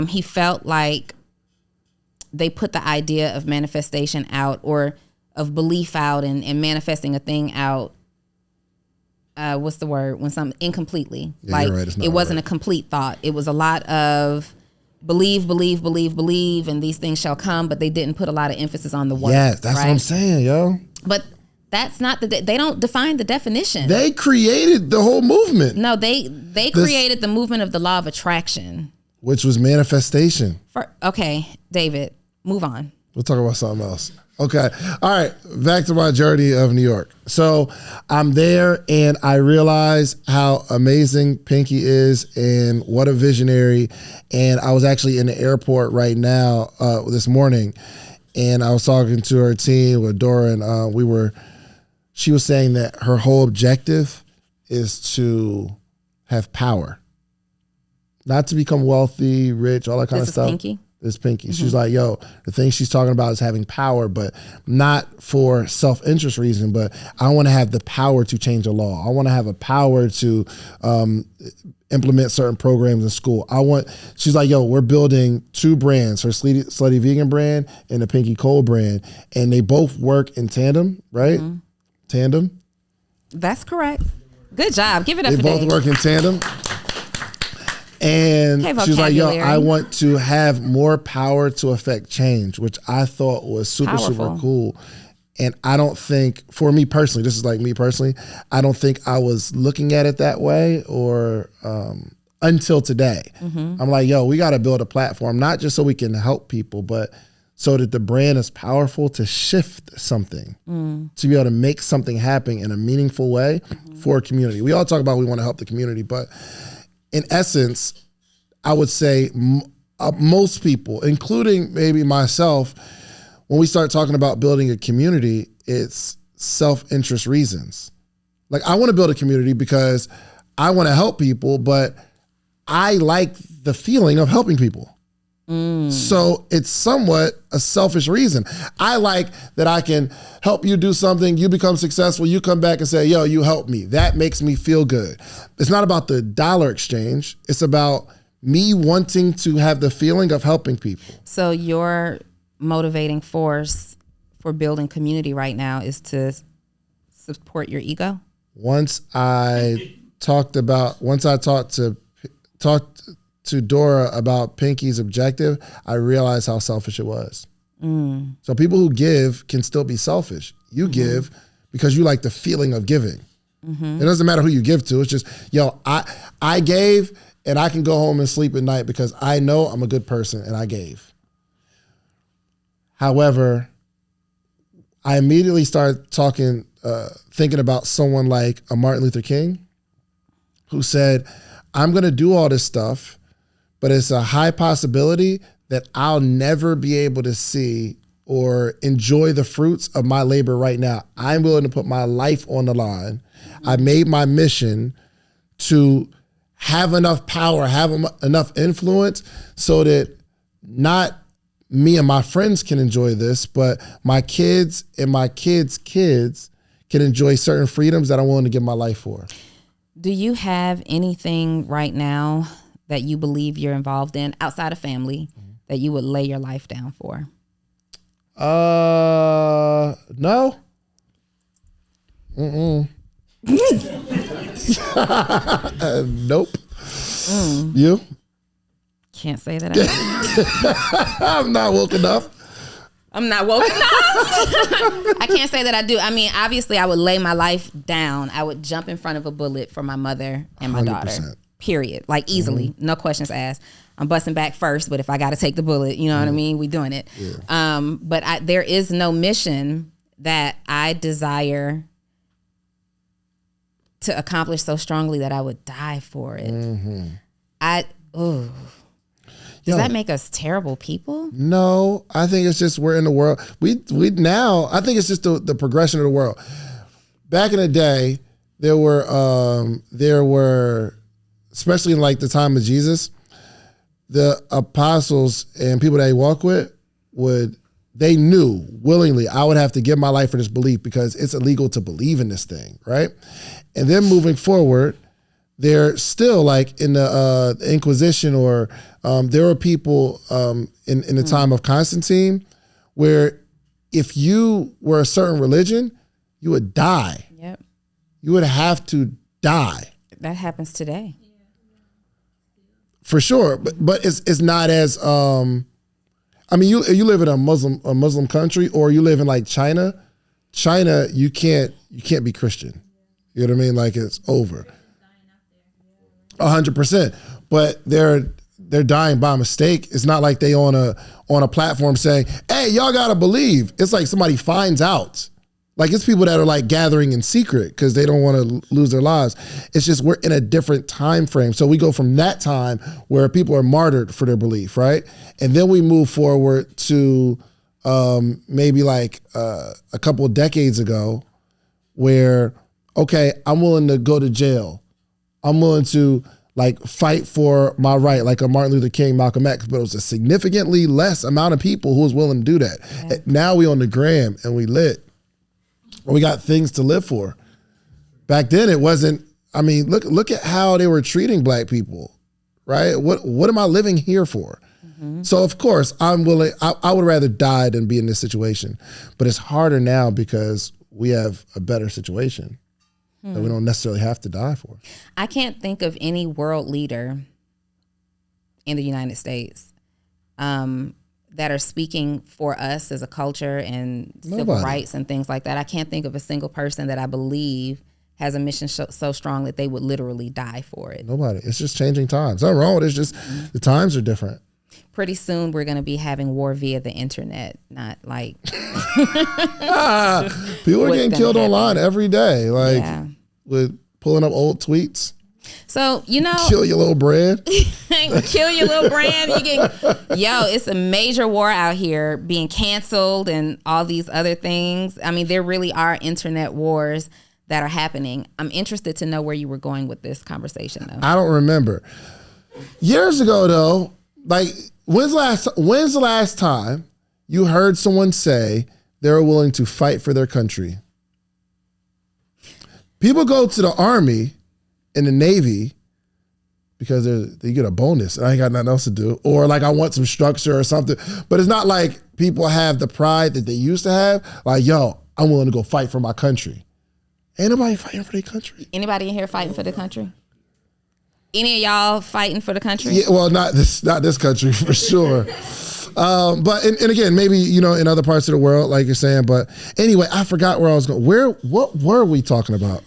he felt like they put the idea of manifestation out or of belief out and manifesting a thing out. What's the word? When something incompletely. Yeah, like right. it wasn't a complete thought. It was a lot of believe, and these things shall come, but they didn't put a lot of emphasis on the word. Yes, that's what I'm saying, yo. But that's not they don't define the definition. They created the whole movement. No, they created the movement of the law of attraction, which was manifestation. Okay, David, move on. We'll talk about something else. Okay. All right. Back to my journey of New York. So I'm there and I realize how amazing Pinky is and what a visionary. And I was actually in the airport right now this morning and I was talking to her team with Dora and she was saying that her whole objective is to have power. Not to become wealthy, rich, all that kind of stuff. This is Pinky? this Pinky. She's like, yo, the thing she's talking about is having power, but not for self-interest reason, but I want to have the power to change a law. I want to have a power to implement certain programs in school. She's like, yo, we're building 2 brands, her Slutty Vegan brand and the Pinky Cold brand, and they both work in tandem, right? Tandem. That's correct. Good job. Give it up They for both Dave. work in tandem. And Hey, she's like, yo, vocabulary. I want to have more power to affect change, which I thought was super Powerful. cool. And I don't think, for me personally, this is like me personally, I don't think I was looking at it that way or until today. I'm like, yo, we got to build a platform, not just so we can help people, but so that the brand is powerful to shift something, to be able to make something happen in a meaningful way for a community. We all talk about we want to help the community, but in essence, I would say most people, including maybe myself, when we start talking about building a community, it's self-interest reasons. Like, I want to build a community because I want to help people, but I like the feeling of helping people. So it's somewhat a selfish reason. I like that I can help you do something, you become successful, you come back and say, yo, you helped me. That makes me feel good. It's not about the dollar exchange. It's about me wanting to have the feeling of helping people. So your motivating force for building community right now is to support your ego? Once I talked to Dora about Pinky's objective, I realized how selfish it was. So people who give can still be selfish. You give because you like the feeling of giving. It doesn't matter who you give to. It's just, yo, I gave and I can go home and sleep at night because I know I'm a good person and I gave. However, I immediately started thinking about someone like a Martin Luther King who said, I'm going to do all this stuff, but it's a high possibility that I'll never be able to see or enjoy the fruits of my labor right now. I'm willing to put my life on the line. I made my mission to have enough power, have enough influence so that not me and my friends can enjoy this, but my kids and my kids' kids can enjoy certain freedoms that I'm willing to give my life for. Do you have anything right now that you believe you're involved in outside of family that you would lay your life down for? No. Nope. You? Can't say that I I'm not woke enough. I'm not woke enough. I can't say that I do. I mean, obviously, I would lay my life down. I would jump in front of a bullet for my mother and my daughter. 100%. Period. Like, easily. No questions asked. I'm busting back first, but if I got to take the bullet, you know what I mean? We doing it. Yeah. But there is no mission that I desire to accomplish so strongly that I would die for it. Does that make us terrible people? No, I think it's just we're in the world. We now, I think it's just the progression of the world. Back in the day, there were, especially in like the time of Jesus, the apostles and people that he walked with they knew willingly, I would have to give my life for this belief because it's illegal to believe in this thing, right? And then moving forward, they're still like in the Inquisition or there were people in the time of Constantine where if you were a certain religion, you would die. Yep. You would have to die. That happens today. For sure. But it's not as I mean you live in a Muslim country or you live in like China. China, you can't be Christian. You know what I mean? Like it's over. 100%. But they're dying by mistake. It's not like they on a platform saying, "Hey, y'all gotta believe." It's like somebody finds out. Like it's people that are like gathering in secret because they don't want to lose their lives. It's just we're in a different time frame. So we go from that time where people are martyred for their belief, right? And then we move forward to maybe like a couple of decades ago where, okay, I'm willing to go to jail. I'm willing to like fight for my right, like a Martin Luther King, Malcolm X, but it was a significantly less amount of people who was willing to do that. Yeah. Now we on the gram and we lit. We got things to live for. Back then it wasn't, I mean, look at how they were treating black people, right? What am I living here for? Mm-hmm. So of course I'm willing, I would rather die than be in this situation, but it's harder now because we have a better situation that we don't necessarily have to die for. I can't think of any world leader in the United States that are speaking for us as a culture and civil rights and things like that. I can't think of a single person that I believe has a mission so strong that they would literally die for it. Nobody. It's just changing times. Nothing wrong with it. It's just the times are different. Pretty soon we're going to be having war via the internet, not like... People are getting killed online every day, like with pulling up old tweets. So, you know, kill your little brand. Kill your little brand. It's a major war out here being canceled and all these other things. I mean, there really are internet wars that are happening. I'm interested to know where you were going with this conversation, though. I don't remember. Years ago, though, like when's the last time you heard someone say they were willing to fight for their country? People go to the Army and the Navy because they get a bonus and I ain't got nothing else to do, or like I want some structure or something. But it's not like people have the pride that they used to have. Like, yo, I'm willing to go fight for my country. Ain't nobody fighting for their country. Anybody in here fighting for the country? Any of y'all fighting for the country? Yeah, well, not this country for sure. But and again, maybe in other parts of the world, like you're saying. But anyway, I forgot where I was going. What were we talking about?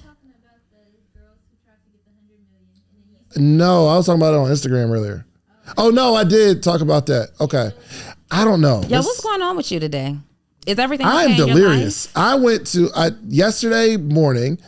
No, I was talking about it on Instagram earlier. Oh no, I did talk about that. Okay, I don't know. Yo, what's going on with you today? Is everything okay? I'm delirious. I went to yesterday morning.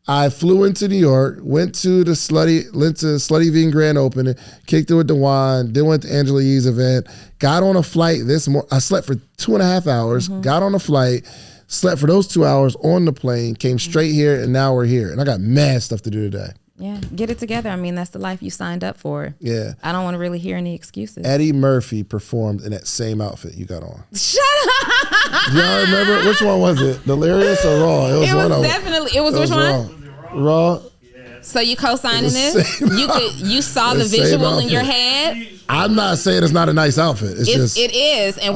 I flew into New York, went to Slutty Vegan Grand Opening, kicked it with DeJuan, then went to Angela Yee's event, got on a flight this morning. I slept for 2.5 hours, got on a flight, slept for those 2 hours on the plane, came straight here, and now we're here. And I got mad stuff to do today. Yeah, get it together. I mean, that's the life you signed up for. Yeah. I don't want to really hear any excuses. Eddie Murphy performed in that same outfit you got on. Shut up! Do y'all remember? Which one was it? Delirious or Raw? It was which one? Raw. So you co-signing this? You saw the visual in your head? I'm not saying it's not a nice outfit. It is, and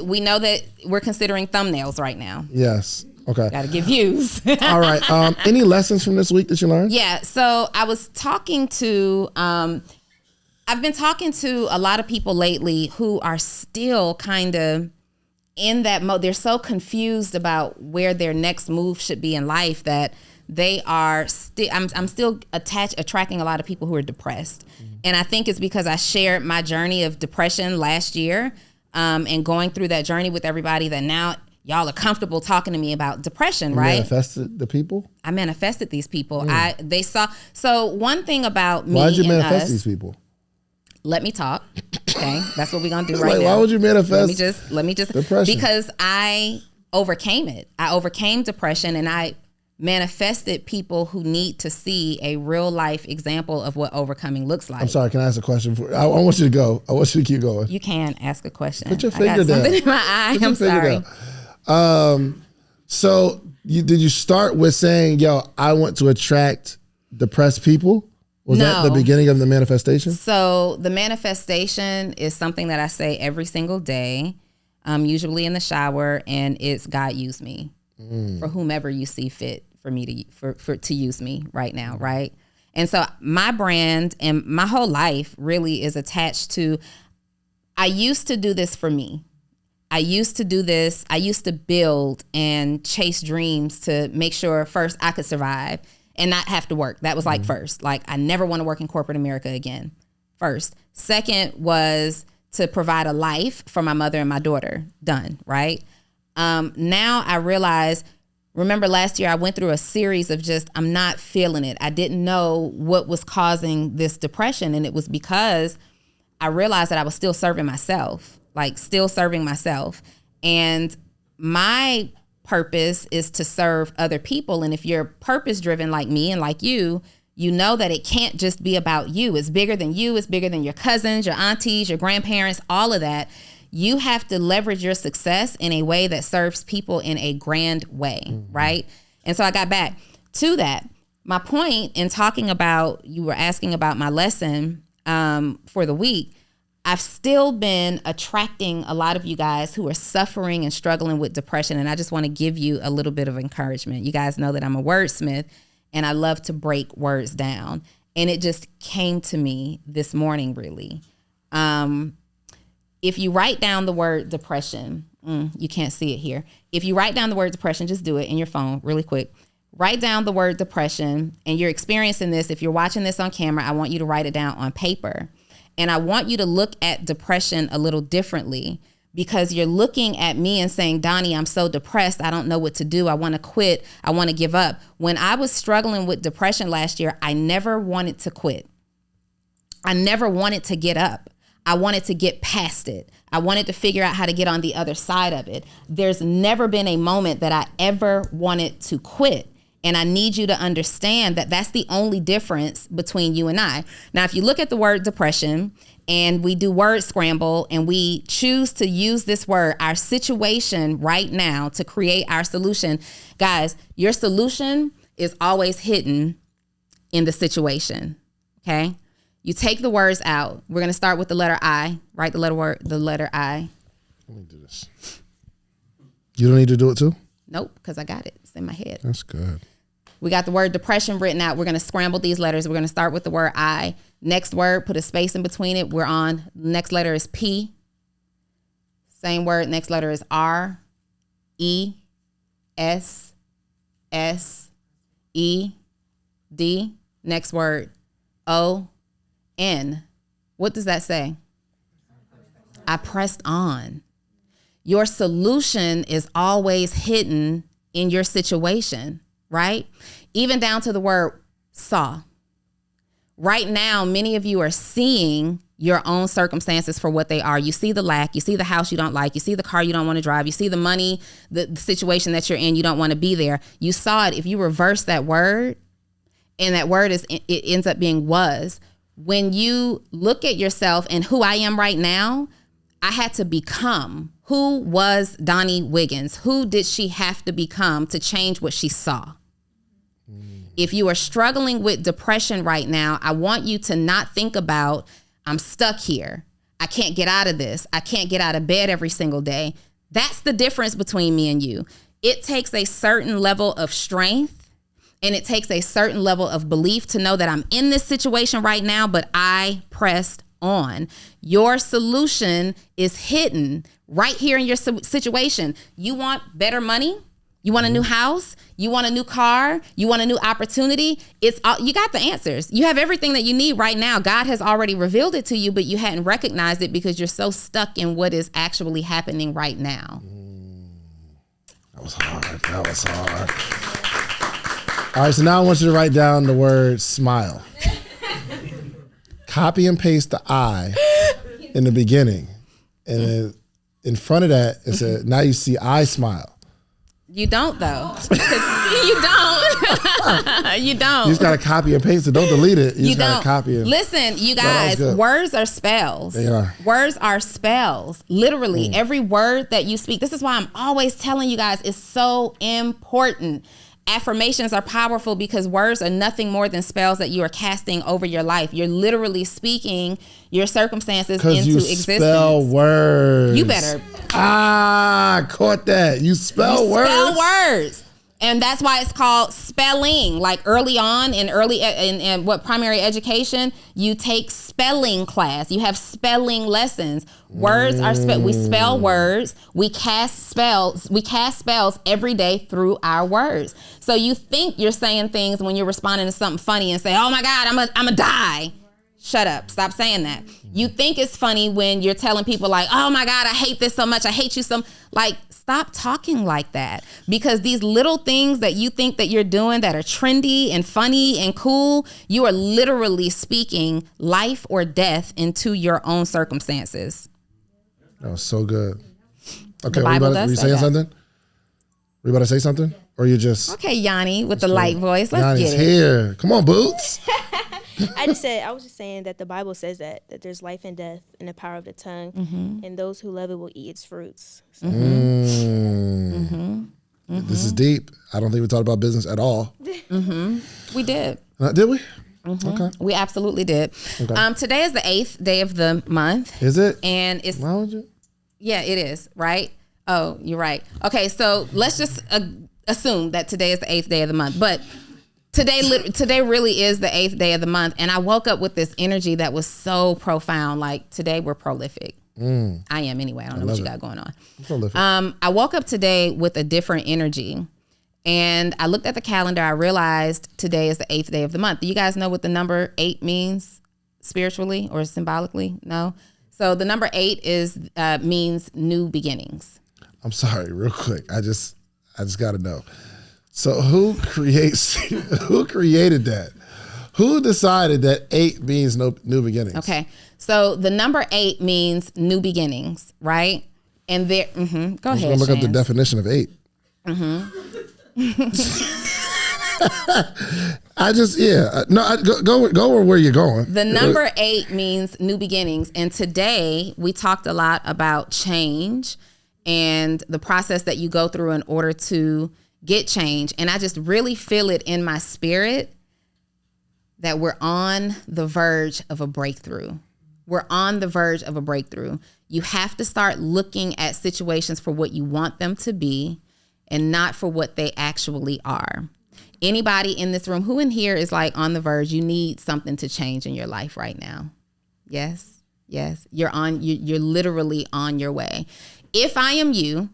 we know that we're considering thumbnails right now. Yes. Okay. Got to give views. All right. Any lessons from this week that you learned? Yeah. So I was talking to, I've been talking to a lot of people lately who are still kind of in that mode. They're so confused about where their next move should be in life that they are still, I'm still attracting a lot of people who are depressed. Mm-hmm. And I think it's because I shared my journey of depression last year and going through that journey with everybody that now y'all are comfortable talking to me about depression, right? You manifested the people? I manifested these people. They saw. So one thing about me Why did you and manifest us, these people? Let me talk. Okay, that's what we're gonna do right now. Why would you manifest? Let me just depression? Because I overcame it. I overcame depression, and I manifested people who need to see a real life example of what overcoming looks like. I'm sorry, can I ask a question? I want you to go. I want you to keep going. You can ask a question. Put your finger down. Something in my eye. I'm sorry. So did you start with saying, yo, I want to attract depressed people? Was that the beginning of the manifestation? So the manifestation is something that I say every single day, usually in the shower, and it's God use me for whomever you see fit for me to use me right now, right? And so my brand and my whole life really is attached to, I used to do this for me. I used to do this. I used to build and chase dreams to make sure first I could survive and not have to work. That was like first. Like I never want to work in corporate America again. First. Second was to provide a life for my mother and my daughter. Done. Right. Now I realize, remember last year I went through a series of just, I'm not feeling it. I didn't know what was causing this depression. And it was because I realized that I was still serving myself. And my purpose is to serve other people. And if you're purpose driven like me and like you you know that it can't just be about you. It's bigger than you. It's bigger than your cousins, your aunties, your grandparents, all of that. You have to leverage your success in a way that serves people in a grand way, right? And so I got back to that. My point in talking about, you were asking about my lesson for the week, I've still been attracting a lot of you guys who are suffering and struggling with depression. And I just want to give you a little bit of encouragement. You guys know that I'm a wordsmith and I love to break words down. And it just came to me this morning, really. If you write down the word depression, you can't see it here. If you write down the word depression, just do it in your phone really quick. Write down the word depression, and you're experiencing this. If you're watching this on camera, I want you to write it down on paper. And I want you to look at depression a little differently, because you're looking at me and saying, Donni, I'm so depressed. I don't know what to do. I want to quit. I want to give up. When I was struggling with depression last year, I never wanted to quit. I never wanted to get up. I wanted to get past it. I wanted to figure out how to get on the other side of it. There's never been a moment that I ever wanted to quit. And I need you to understand that that's the only difference between you and I. Now, if you look at the word depression and we do word scramble and we choose to use this word, our situation right now, to create our solution, guys, your solution is always hidden in the situation. Okay? You take the words out. We're going to start with the letter I. Write the letter I. Let me do this. You don't need to do it too? Nope, because I got it. It's in my head. That's good. We got the word depression written out. We're going to scramble these letters. We're going to start with the word I. Next word, put a space in between it. We're on. Next letter is P. Same word. Next letter is R. E. S. S. E. D. Next word, O. N. What does that say? I pressed on. Your solution is always hidden in your situation, right? Even down to the word saw. Right now, many of you are seeing your own circumstances for what they are. You see the lack, you see the house you don't like, you see the car you don't want to drive, you see the money, the situation that you're in, you don't want to be there. You saw it. If you reverse that word, and that word it ends up being was. When you look at yourself and who I am right now, I had to become. Who was Donni Wiggins? Who did she have to become to change what she saw? If you are struggling with depression right now, I want you to not think about, I'm stuck here. I can't get out of this. I can't get out of bed every single day. That's the difference between me and you. It takes a certain level of strength and it takes a certain level of belief to know that I'm in this situation right now, but I pressed on. Your solution is hidden right here in your situation. You want better money? You want a new house? You want a new car? You want a new opportunity? It's all, you got the answers. You have everything that you need right now. God has already revealed it to you, but you hadn't recognized it because you're so stuck in what is actually happening right now. That was hard. That was hard. All right, so now I want you to write down the word smile. Copy and paste the I in the beginning. And then in front of that, it said, now you see I smile. You don't, though. You don't. You don't. You just got to copy and paste it. Don't delete it. You just got don't. to copy it. Listen, you guys, words are spells. They are. Words are spells. Literally, every word that you speak. This is why I'm always telling you guys it's so important. Affirmations are powerful because words are nothing more than spells that you are casting over your life. You're literally speaking your circumstances into existence. Because you spell words. You better. Caught that. You spell words. Spell words. And that's why it's called spelling. Like early on in primary education, you take spelling class. You have spelling lessons. Words are we spell words. We cast spells. We cast spells every day through our words. So you think you're saying things when you're responding to something funny and say, "Oh my God, I'm a die." Shut up. Stop saying that. You think it's funny when you're telling people like, "Oh my God, I hate this so much. I hate you so much." Like, stop talking like that, because these little things that you think that you're doing that are trendy and funny and cool, you are literally speaking life or death into your own circumstances. That was so good. Okay, The Bible were you does say saying that. something? You about to say something? Or you just... Okay, Yanni with the light voice. Let's Yanni's get it. here. Come on, Boots. I was just saying that the Bible says that there's life and death in the power of the tongue, and those who love it will eat its fruits. So. This is deep. I don't think we talked about business at all. We did. Did we? Okay. We absolutely did. Okay. Today is the 8th day of the month. Is it? And it's... Why would you? Yeah, it is, right? Oh, you're right. Okay, so let's just assume that today is the 8th day of the month. But today really is the 8th day of the month. And I woke up with this energy that was so profound. Like, today we're prolific. I am anyway. I don't know what you got going on. Prolific. I woke up today with a different energy. And I looked at the calendar. I realized today is the 8th day of the month. Do you guys know what the number 8 means spiritually or symbolically? No? So the number 8 means new beginnings. I'm sorry, real quick. I just got to know. So who created that? Who decided that 8 means new beginnings? Okay. So the number 8 means new beginnings, right? And there, go I'm ahead. gonna look up the Shans. definition of 8. Go where you're going. The number 8 means new beginnings. And today we talked a lot about change and the process that you go through in order to get change. And I just really feel it in my spirit that we're on the verge of a breakthrough. We're on the verge of a breakthrough. You have to start looking at situations for what you want them to be and not for what they actually are. Anybody in this room, who in here is like on the verge, you need something to change in your life right now? Yes. You're literally on your way. If I am you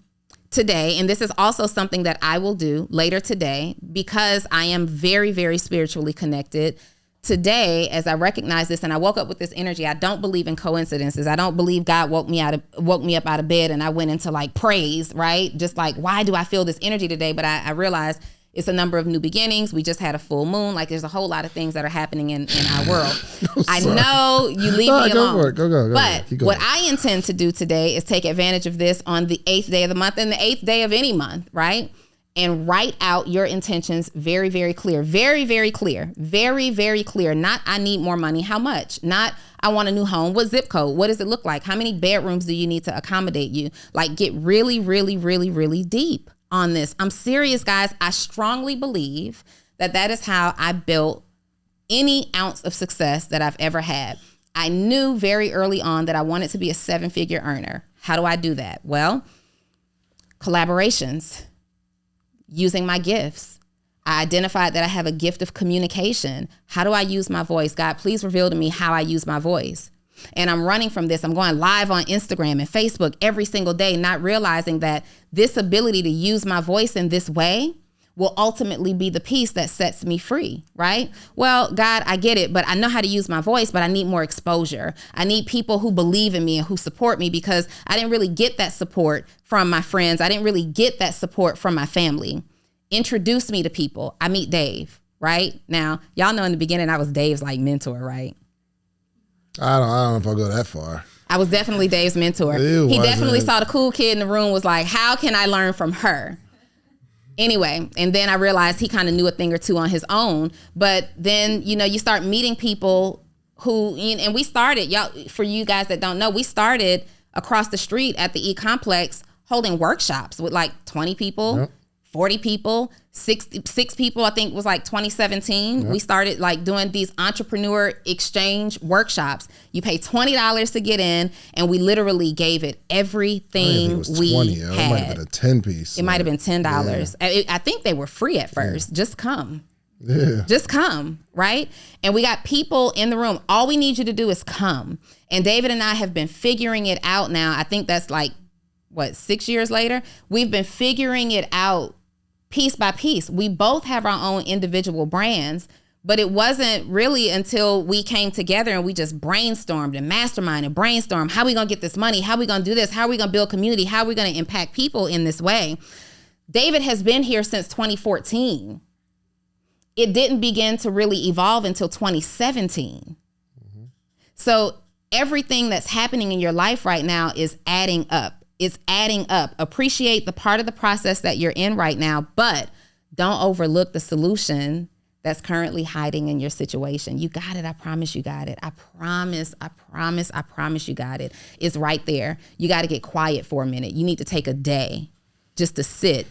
today, and this is also something that I will do later today, because I am very, very spiritually connected. Today, as I recognize this and I woke up with this energy, I don't believe in coincidences. I don't believe God woke me up out of bed and I went into like praise, right? Just like, why do I feel this energy today? But I realized it's a number of new beginnings. We just had a full moon. Like, there's a whole lot of things that are happening in our world. I know you leave me alone. For it. Go but Keep what going. I intend to do today is take advantage of this on the 8th day of the month and the 8th day of any month, right? And write out your intentions very, very clear. Very, very clear. Very, very clear. Not, I need more money. How much? Not, I want a new home. What zip code? What does it look like? How many bedrooms do you need to accommodate you? Like, get really, really, really, really deep on this. I'm serious, guys. I strongly believe that is how I built any ounce of success that I've ever had. I knew very early on that I wanted to be a 7-figure earner. How do I do that? Well, collaborations. Using my gifts. I identified that I have a gift of communication. How do I use my voice? God, please reveal to me how I use my voice. And I'm running from this. I'm going live on Instagram and Facebook every single day, not realizing that this ability to use my voice in this way will ultimately be the piece that sets me free, right? Well, God, I get it, but I know how to use my voice, but I need more exposure. I need people who believe in me and who support me, because I didn't really get that support from my friends. I didn't really get that support from my family. Introduce me to people. I meet Dave, right? Now, y'all know in the beginning I was Dave's like mentor, right? I don't know if I'll go that far. I was definitely Dave's mentor. He definitely saw the cool kid in the room, was like, how can I learn from her? Anyway, and then I realized he kind of knew a thing or two on his own. But then, you start meeting people who, and we started, y'all, for you guys that don't know, we started across the street at the E-Complex holding workshops with like 20 people. Yep. 40 people, 6 people, I think was like 2017. Yep. We started like doing these entrepreneur exchange workshops. You pay $20 to get in, and we literally gave it everything we had. It might have been a 10-piece. It might have been $10. Yeah. I think they were free at first. Yeah. Just come. Yeah. Just come, right? And we got people in the room. All we need you to do is come. And David and I have been figuring it out now. I think that's like, 6 years later? We've been figuring it out piece by piece. We both have our own individual brands, but it wasn't really until we came together and we just brainstormed and masterminded and brainstormed. How are we going to get this money? How are we going to do this? How are we going to build community? How are we going to impact people in this way? David has been here since 2014. It didn't begin to really evolve until 2017. Mm-hmm. So everything that's happening in your life right now is adding up. It's adding up. Appreciate the part of the process that you're in right now, but don't overlook the solution that's currently hiding in your situation. You got it. I promise you got it. I promise you got it. It's right there. You got to get quiet for a minute. You need to take a day just to sit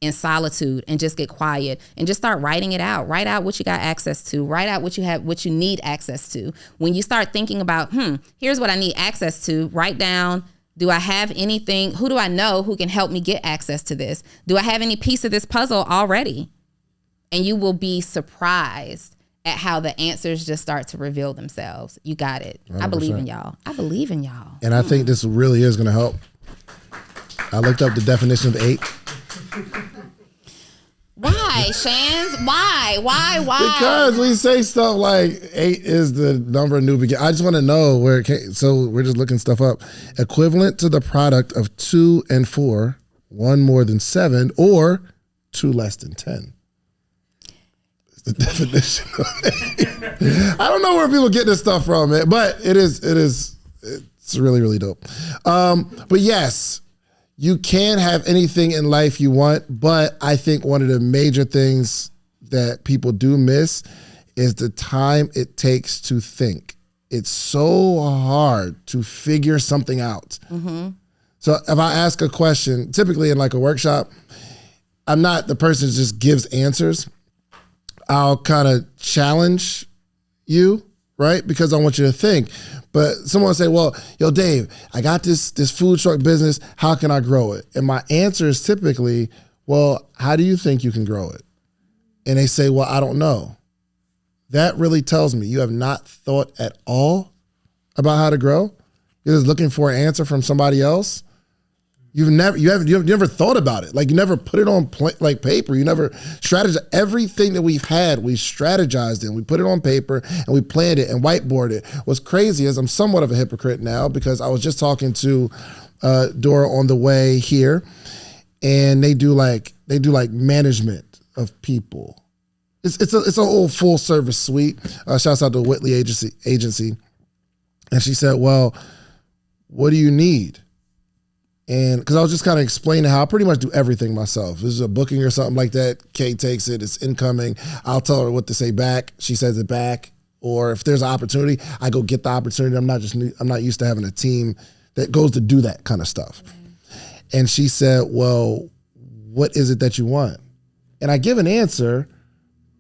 in solitude and just get quiet and just start writing it out. Write out what you got access to. Write out what you need access to. When you start thinking about, here's what I need access to, write down, do I have anything? Who do I know who can help me get access to this? Do I have any piece of this puzzle already? And you will be surprised at how the answers just start to reveal themselves. You got it. 100%. I believe in y'all. And I think this really is going to help. I looked up the definition of 8. Why, Shans? Why? Because we say stuff like 8 is the number of new beginnings. I just want to know where it came. So we're just looking stuff up. Equivalent to the product of 2 and 4, 1 more than 7, or 2 less than 10. It's the definition of 8. I don't know where people get this stuff from, man, but it's really, really dope. But yes, you can have anything in life you want, but I think one of the major things that people do miss is the time it takes to think. It's so hard to figure something out. Mm-hmm. So if I ask a question, typically in like a workshop, I'm not the person who just gives answers. I'll kind of challenge you, right? Because I want you to think. But someone will say, well, yo, Dave, I got this food truck business. How can I grow it? And my answer is typically, well, how do you think you can grow it? And they say, well, I don't know. That really tells me you have not thought at all about how to grow. You're just looking for an answer from somebody else. You've never thought about it. Like you never put it on paper. You never strategized. Everything that we've had, we strategized it. We put it on paper and we planned it and whiteboarded it. What's crazy is I'm somewhat of a hypocrite now because I was just talking to Dora on the way here, and they do like management of people. It's a whole full service suite. Shouts out to Whitley Agency, and she said, "Well, what do you need?" And because I was just kind of explaining how I pretty much do everything myself. This is a booking or something like that. Kay takes it. It's incoming. I'll tell her what to say back. She says it back. Or if there's an opportunity, I go get the opportunity. I'm not used to having a team that goes to do that kind of stuff. Mm-hmm. And she said, well, what is it that you want? And I give an answer,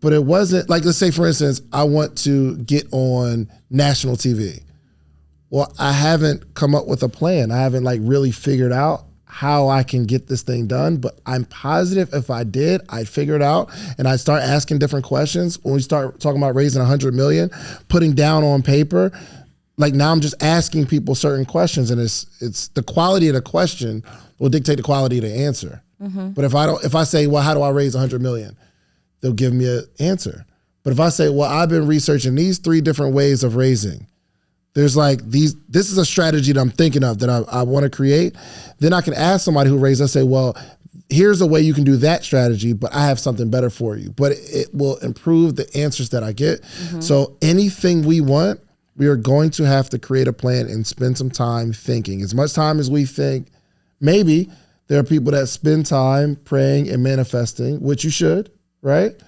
but it wasn't like, let's say, for instance, I want to get on national TV. Well, I haven't come up with a plan. I haven't really figured out how I can get this thing done, but I'm positive if I did, I'd figure it out and I'd start asking different questions. When we start talking about raising 100 million, putting down on paper, like now I'm just asking people certain questions, and it's the quality of the question will dictate the quality of the answer. Mm-hmm. But if I say, well, how do I raise 100 million? They'll give me an answer. But if I say, well, I've been researching these 3 different ways of raising, there's this is a strategy that I'm thinking of that I want to create. Then I can ask somebody who raised, I say, well, here's a way you can do that strategy, but I have something better for you. But it will improve the answers that I get. Mm-hmm. So anything we want, we are going to have to create a plan and spend some time thinking. As much time as we think, maybe there are people that spend time praying and manifesting, which you should, right?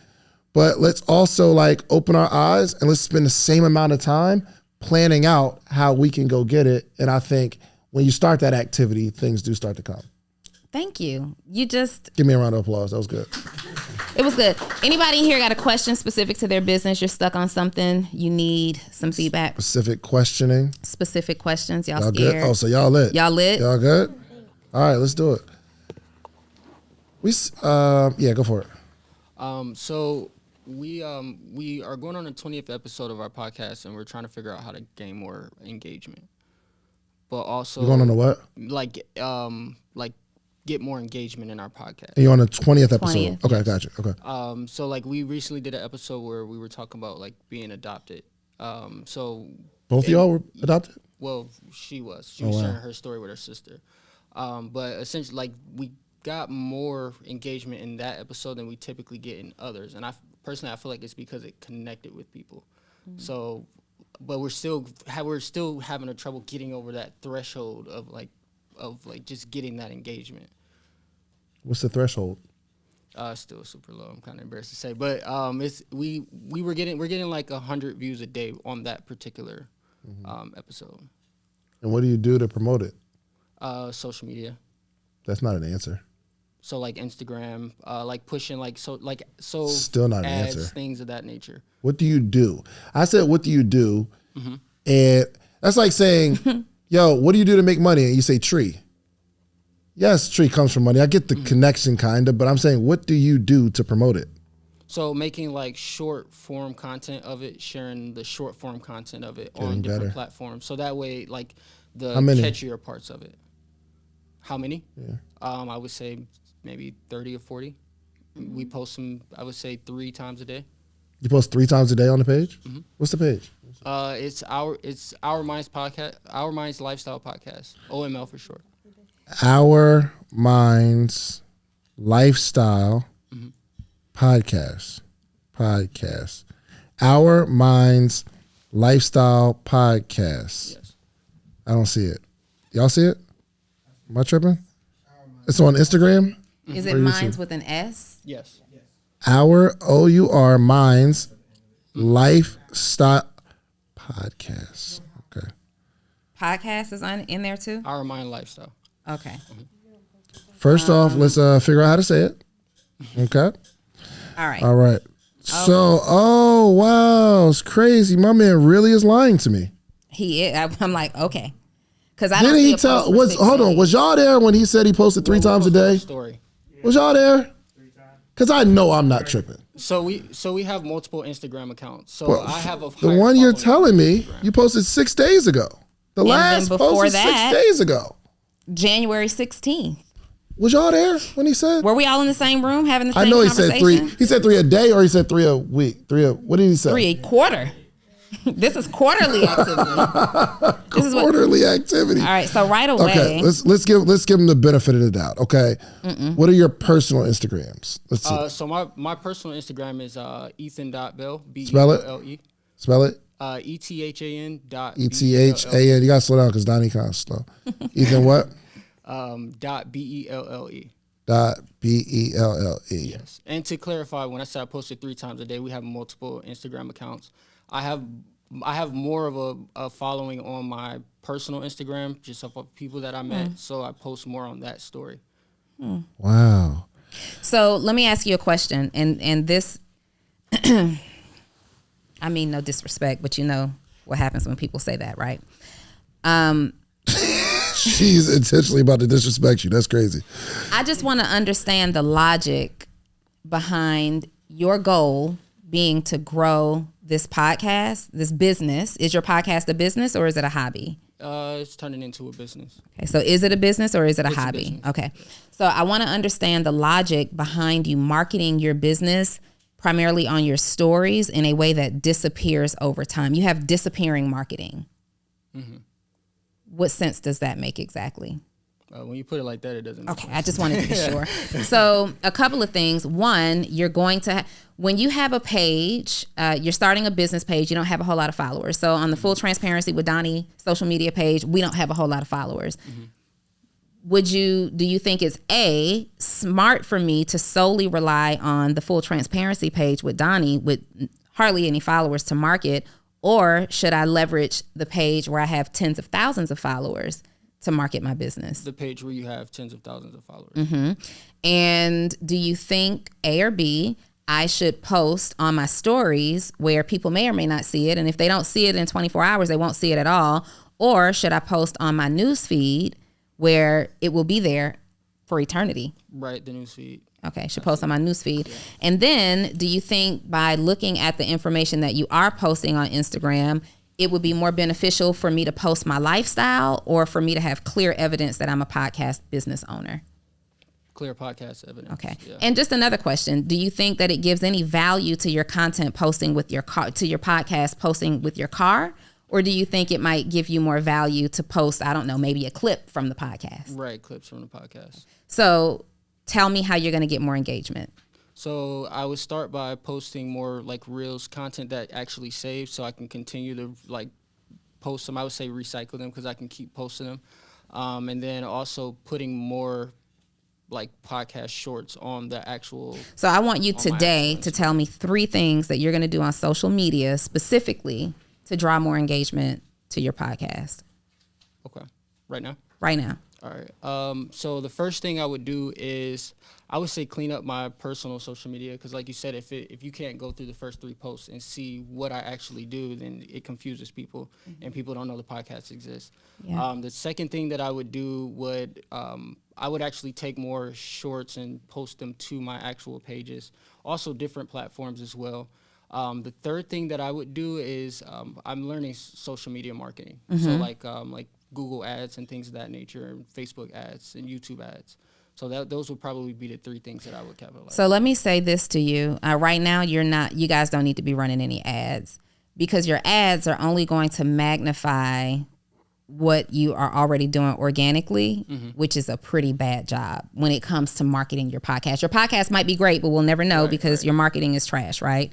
But let's also open our eyes and let's spend the same amount of time planning out how we can go get it. And I think when you start that activity, things do start to come. Thank you. You just... Give me a round of applause. That was good. It was good. Anybody in here got a question specific to their business? You're stuck on something. You need some feedback. Specific questioning. Specific questions. Y'all scared? Good? Oh, so y'all lit. Y'all lit? Y'all good? All right, let's do it. Yeah, go for it. So we are going on the 20th episode of our podcast, and we're trying to figure out how to gain more engagement. But also, you're going on the what? Get more engagement in our podcast. And you're on the 20th episode. 20th. Okay, gotcha. Okay. So we recently did an episode where we were talking about being adopted. So both of y'all were adopted? Well, she was. She was sharing her story with her sister. But essentially, we got more engagement in that episode than we typically get in others. And I feel like it's because it connected with people. Mm-hmm. So, but we're still having a trouble getting over that threshold of of like just getting that engagement. What's the threshold? Still super low. I'm kind of embarrassed to say, but it's we're getting like 100 views a day on that particular episode. And what do you do to promote it? Social media. That's not an answer. So like Instagram, like pushing so Still not an ads, answer. things of that nature. What do you do? I said, what do you do? And that's like saying, yo, what do you do to make money? And you say tree. Yes, tree comes from money. I get the connection kind of, but I'm saying, what do you do to promote it? So making like short form content of it, sharing the short form content of it on different better. platforms. So that way, like the How many? catchier parts of it. How many? Yeah. I would say maybe 30 or 40. We post them, I would say 3 times a day. You post 3 times a day on the page? What's the page? It's our Minds podcast, Our Minds Lifestyle Podcast, OML for short. Our Minds Lifestyle Podcast. Our Minds Lifestyle Podcast. Yes. I don't see it. Y'all see it? Am I tripping? It's on Instagram. Is it Minds with an S? Yes. Our OUR Minds Lifestyle Podcast. Okay. Podcast is in there too? Our Mind Lifestyle. Okay. First off, let's figure out how to say it. Okay. All right. All right. So, oh wow, it's crazy. My man really is lying to me. He is. I'm like, okay. Because I don't Didn't see he a post tell? for 6 Hold on. days. Was y'all there when he said he posted 3 times a day? Story. Was y'all there? Because I know I'm not tripping. So we have multiple Instagram accounts. So Well, I have a the higher one you're following telling me, on Instagram. you posted 6 days ago. The then last before post was that- 6 days ago. January 16th. Was y'all there when he said? Were we all in the same room having the same I know he conversation? said 3. He said 3 a day, or he said 3 a week. What did he say? 3 a quarter. This is quarterly activity. This is what. Quarterly activity. All right. So right away. Okay, let's give him the benefit of the doubt. Okay, what are your personal Instagrams? Let's see. So my personal Instagram is Ethan.Bell. Spell it. BELLE. Spell it. ETHAN. ETHAN. You gotta slow down because Donnie kind of slow. Ethan what? .BELLE. .BELLE. Yes. And to clarify, when I said I posted 3 times a day, we have multiple Instagram accounts. I have more of a following on my personal Instagram, just of people that I met. So I post more on that story. Wow. So let me ask you a question, and this, I mean no disrespect, but you know what happens when people say that, right? She's intentionally about to disrespect you. That's crazy. I just want to understand the logic behind your goal being to grow this podcast, this business. Is your podcast a business or is it a hobby? It's turning into a business. Okay, so is it a business or is it a It's a hobby? business. Okay, so I want to understand the logic behind you marketing your business primarily on your stories in a way that disappears over time. You have disappearing marketing. What sense does that make exactly? When you put it like that, it doesn't. Okay, I just wanted to be sure. So a couple of things. One, you're going to, when you have a page, you're starting a business page, you don't have a whole lot of followers. So on the Full Transparency with Donni social media page, we don't have a whole lot of followers. Do you think it's smart for me to solely rely on the Full Transparency page with Donni with hardly any followers to market? Or should I leverage the page where I have tens of thousands of followers to market my business? The page where you have tens of thousands of followers. And do you think A or B, I should post on my stories where people may or may not see it, and if they don't see it in 24 hours, they won't see it at all? Or should I post on my news feed where it will be there for eternity? Right, the newsfeed. Okay, should post on my newsfeed. Yeah. And then do you think by looking at the information that you are posting on Instagram, it would be more beneficial for me to post my lifestyle or for me to have clear evidence that I'm a podcast business owner? Clear podcast evidence. Okay. Yeah. And just another question. Do you think that it gives any value to your content posting with your car, to your podcast posting with your car? Or do you think it might give you more value to post, I don't know, maybe a clip from the podcast? Right, clips from the podcast. So tell me how you're going to get more engagement. So I would start by posting more like Reels content that actually saves so I can continue to like post them. I would say recycle them because I can keep posting them. And then also putting more like podcast shorts on the actual. So I want you today to tell me 3 things that you're going to do on social media specifically to draw more engagement to your podcast. Okay. Right now? Right now. All right. So the first thing I would do is I would say clean up my personal social media, because like you said, if you can't go through the first 3 posts and see what I actually do, then it confuses people, and people don't know the podcast exists. Yeah. The second thing that I would do would I would actually take more shorts and post them to my actual pages, also different platforms as well. The third thing that I would do is I'm learning social media marketing, so like Google ads and things of that nature, and Facebook ads and YouTube ads. So those would probably be the 3 things that I would capitalize. So let me say this to you. Right now, you guys don't need to be running any ads, because your ads are only going to magnify what you are already doing organically, which is a pretty bad job when it comes to marketing your podcast. Your podcast might be great, but we'll never know because your marketing is trash, right?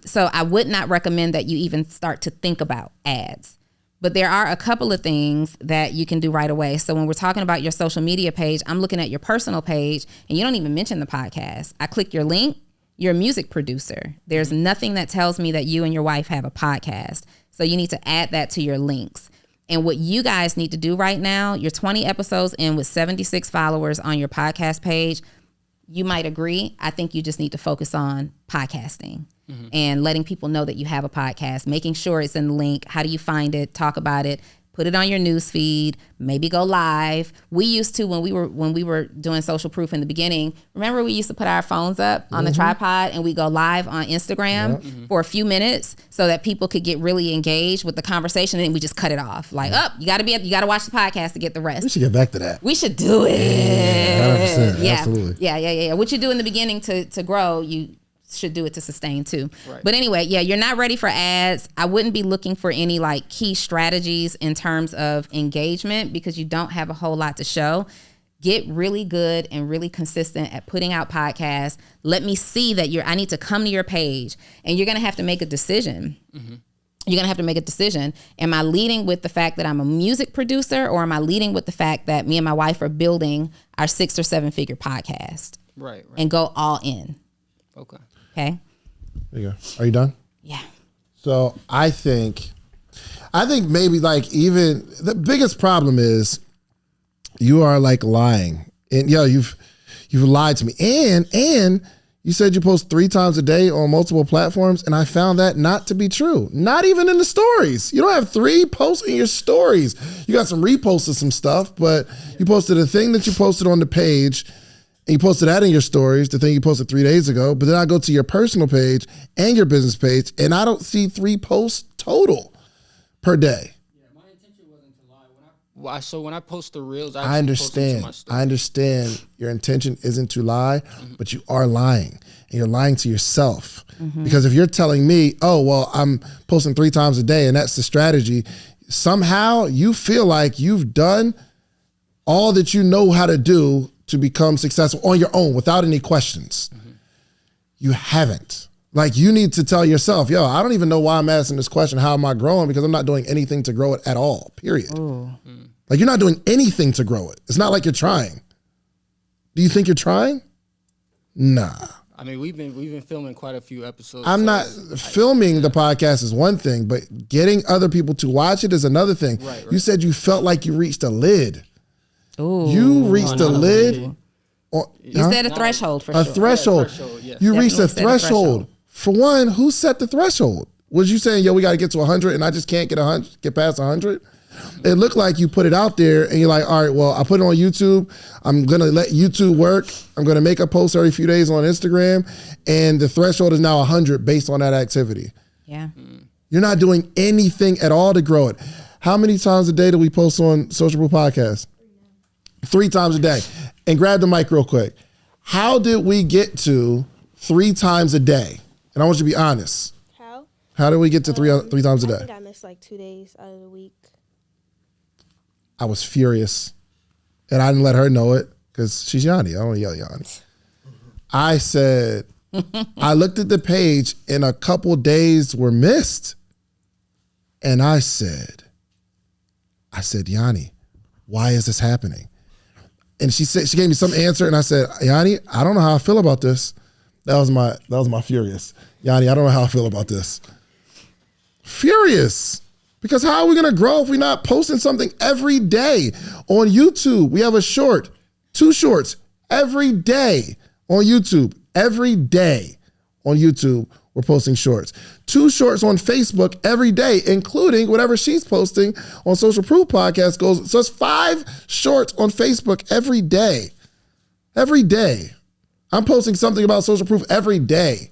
So I would not recommend that you even start to think about ads. But there are a couple of things that you can do right away. So when we're talking about your social media page, I'm looking at your personal page, and you don't even mention the podcast. I click your link. You're a music producer. There's nothing that tells me that you and your wife have a podcast. So you need to add that to your links. And what you guys need to do right now, you're 20 episodes in with 76 followers on your podcast page. You might agree. I think you just need to focus on podcasting and letting people know that you have a podcast, making sure it's in the link. How do you find it? Talk about it. Put it on your news feed, maybe go live. We used to, when we were doing Social Proof in the beginning, remember we used to put our phones up on the tripod and we go live on Instagram for a few minutes so that people could get really engaged with the conversation, and we just cut it off. Like, you got to watch the podcast to get the rest. We should get back to that. We should do it. 100%. Absolutely. Yeah. What you do in the beginning to grow, you should do it to sustain too. Right. But anyway, you're not ready for ads. I wouldn't be looking for any like key strategies in terms of engagement, because you don't have a whole lot to show. Get really good and really consistent at putting out podcasts. Let me see that I need to come to your page, and you're going to have to make a decision. You're going to have to make a decision. Am I leading with the fact that I'm a music producer, or am I leading with the fact that me and my wife are building our 6 or 7 figure podcast? Right. And go all in. Okay. Okay. There you go. Are you done? Yeah. So I think maybe like even the biggest problem is you are like lying, and you've lied to me, and you said you post 3 times a day on multiple platforms, and I found that not to be true. Not even in the stories. You don't have 3 posts in your stories. You got some reposts of some stuff, but you posted a thing that you posted on the page. And you posted that in your stories, the thing you posted 3 days ago. But then I go to your personal page and your business page, and I don't see 3 posts total per day. Yeah, my intention wasn't to lie. So when I post the reels, I understand. I understand your intention isn't to lie, but you are lying, and you're lying to yourself. Because if you're telling me, oh, well, I'm posting 3 times a day, and that's the strategy, somehow you feel like you've done all that you know how to do to become successful on your own without any questions. You haven't. Like, you need to tell yourself, I don't even know why I'm asking this question. How am I growing? Because I'm not doing anything to grow it at all, period. Like, you're not doing anything to grow it. It's not like you're trying. Do you think you're trying? Nah. I mean, we've been filming quite a few episodes. I'm not filming the podcast is one thing, but getting other people to watch it is another thing. Right. You said you felt like you reached a lid. Ooh. You reached a lid. You said a threshold for a sure. threshold. Yes. You reached a Definitely set a threshold. threshold. For one, who set the threshold? Was you saying, we got to get to 100 and I just can't get past 100? It looked like you put it out there and you're like, all right, well, I put it on YouTube. I'm going to let YouTube work. I'm going to make a post every few days on Instagram. And the threshold is now 100 based on that activity. Yeah. You're not doing anything at all to grow it. How many times a day do we post on Social Proof Podcast? 3 times a day. And grab the mic real quick. How did we get to 3 times a day? And I want you to be honest. How did we get to 3 times a day? I think I missed like 2 days out of the week. I was furious. And I didn't let her know it because she's Yanni. I don't want to yell at Yanni. I said, I looked at the page and a couple days were missed. And I said, Yanni, Why is this happening? And she gave me some answer, and I said, Yanni, I don't know how I feel about this. That was my furious. Yanni, I don't know how I feel about this. Furious. Because how are we gonna grow if we're not posting something every day on YouTube? We have 2 shorts every day on YouTube. Every day on YouTube, we're posting shorts. 2 shorts on Facebook every day, including whatever she's posting on Social Proof Podcast goes. So it's 5 shorts on Facebook every day. Every day. I'm posting something about Social Proof every day.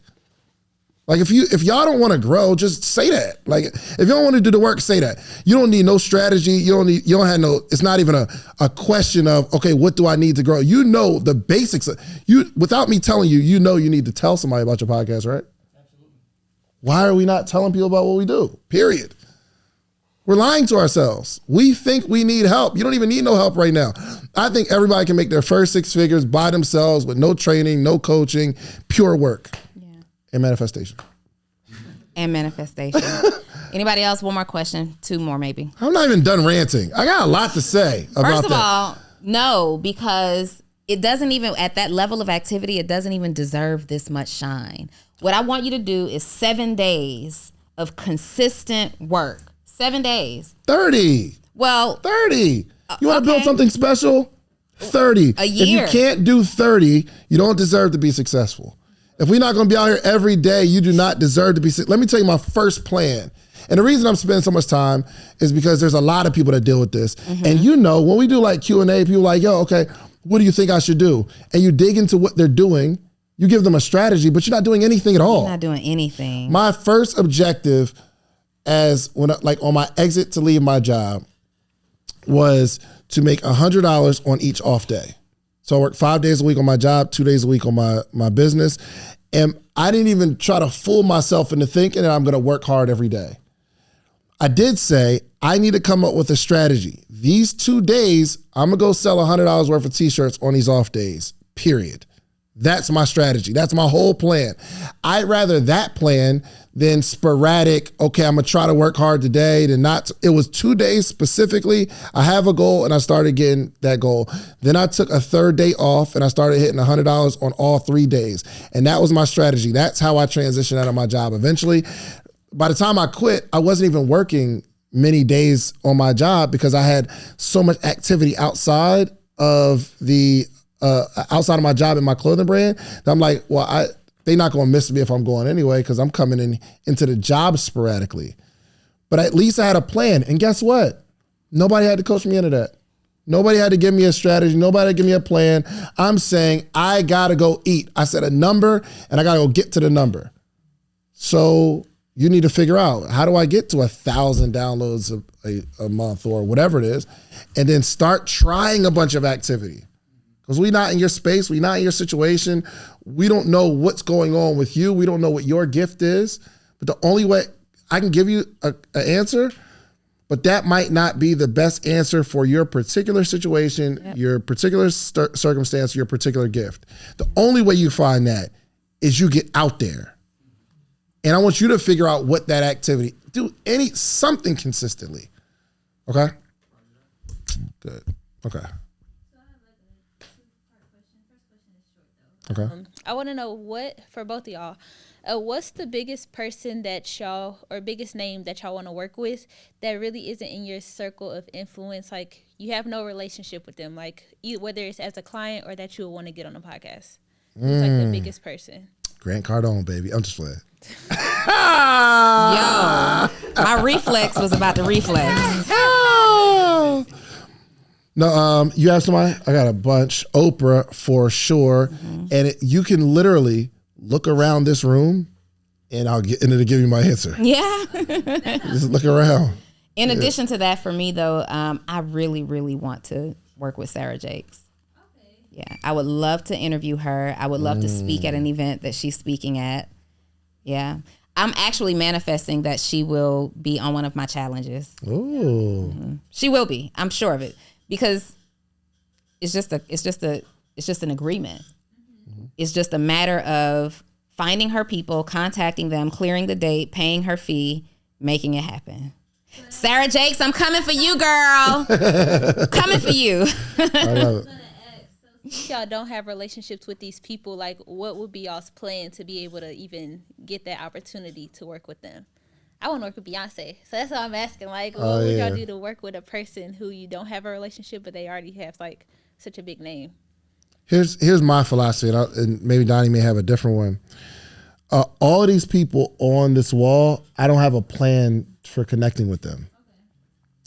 Like if y'all don't want to grow, just say that. Like if you don't want to do the work, say that. You don't need no strategy. It's not even a question of, okay, what do I need to grow? You know the basics. Without me telling you, you know you need to tell somebody about your podcast, right? Absolutely. Why are we not telling people about what we do? Period. We're lying to ourselves. We think we need help. You don't even need no help right now. I think everybody can make their first 6 figures by themselves with no training, no coaching, pure work. And manifestation. Anybody else? One more question. 2 more maybe. I'm not even done ranting. I got a lot to say about that. First of all, no, because it doesn't even, at that level of activity, it doesn't even deserve this much shine. What I want you to do is 7 days of consistent work. 7 days. 30. Well. 30. You want to build something special? 30. A year. If you can't do 30, you don't deserve to be successful. If we're not going to be out here every day, you do not deserve to be sick. Let me tell you my first plan. And the reason I'm spending so much time is because there's a lot of people that deal with this. Mm-hmm. And when we do like Q&A, people are like, yo, okay, what do you think I should do? And you dig into what they're doing, you give them a strategy, but you're not doing anything at all. You're not doing anything. My first objective on my exit to leave my job was to make $100 on each off day. So I work 5 days a week on my job, 2 days a week on my business. And I didn't even try to fool myself into thinking that I'm going to work hard every day. I did say I need to come up with a strategy. These 2 days, I'm going to go sell $100 worth of t-shirts on these off days, period. That's my strategy. That's my whole plan. I'd rather that plan than sporadic, okay, I'm going to try to work hard today, than not. It was 2 days specifically. I have a goal and I started getting that goal. Then I took a 3rd day off and I started hitting $100 on all 3 days. And that was my strategy. That's how I transitioned out of my job. Eventually, by the time I quit, I wasn't even working many days on my job because I had so much activity outside of my job in my clothing brand that I'm like, well, they're not going to miss me if I'm going anyway because I'm coming into the job sporadically. But at least I had a plan. And guess what? Nobody had to coach me into that. Nobody had to give me a strategy. Nobody had to give me a plan. I'm saying I got to go eat. I set a number and I got to go get to the number. So you need to figure out, how do I get to 1,000 downloads a month or whatever it is, and then start trying a bunch of activity. Because we're not in your space, we're not in your situation. We don't know what's going on with you. We don't know what your gift is. But the only way I can give you an answer, but that might not be the best answer for your particular situation, your particular circumstance, your particular gift. The only way you find that is you get out there. And I want you to figure out what that activity, do something consistently. Okay? Good. Okay. Okay. I want to know for both of y'all, what's the biggest person that y'all, or biggest name that y'all want to work with that really isn't in your circle of influence? Like you have no relationship with them, like whether it's as a client or that you would want to get on a podcast. Who's like the biggest person? Grant Cardone, baby. I'm just playing. Yo, my reflex was about to reflex. No, you have somebody? I got a bunch. Oprah for sure. Mm-hmm. And you can literally look around this room and it'll give you my answer. Yeah. Just look around. In addition to that, for me though, I really, really want to work with Sarah Jakes. Okay. Yeah. I would love to interview her. I would love to speak at an event that she's speaking at. Yeah. I'm actually manifesting that she will be on one of my challenges. Ooh. Mm-hmm. She will be. I'm sure of it. Because it's just an agreement. Mm-hmm. It's just a matter of finding her people, contacting them, clearing the date, paying her fee, making it happen. Sarah Jakes, I'm coming for you, girl. Coming for you. I love it. If y'all don't have relationships with these people, like what would be y'all's plan to be able to even get that opportunity to work with them? I want to work with Beyonce, so that's why I'm asking. Like, what would y'all do to work with a person who you don't have a relationship, but they already have like such a big name? Here's my philosophy, and maybe Donnie may have a different one. All of these people on this wall, I don't have a plan for connecting with them.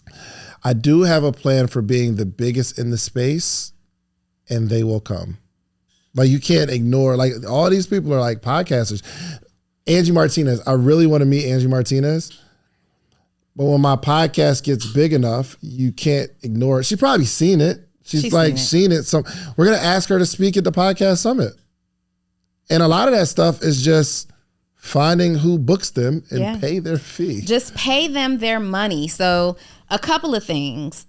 Okay. I do have a plan for being the biggest in the space, and they will come. Like, you can't ignore, like, all these people are like podcasters. Angie Martinez, I really want to meet Angie Martinez. But when my podcast gets big enough, you can't ignore it. She's probably seen it. She's like seen it. So we're going to ask her to speak at the podcast summit. And a lot of that stuff is just finding who books them and pay their fee. Just pay them their money. So a couple of things.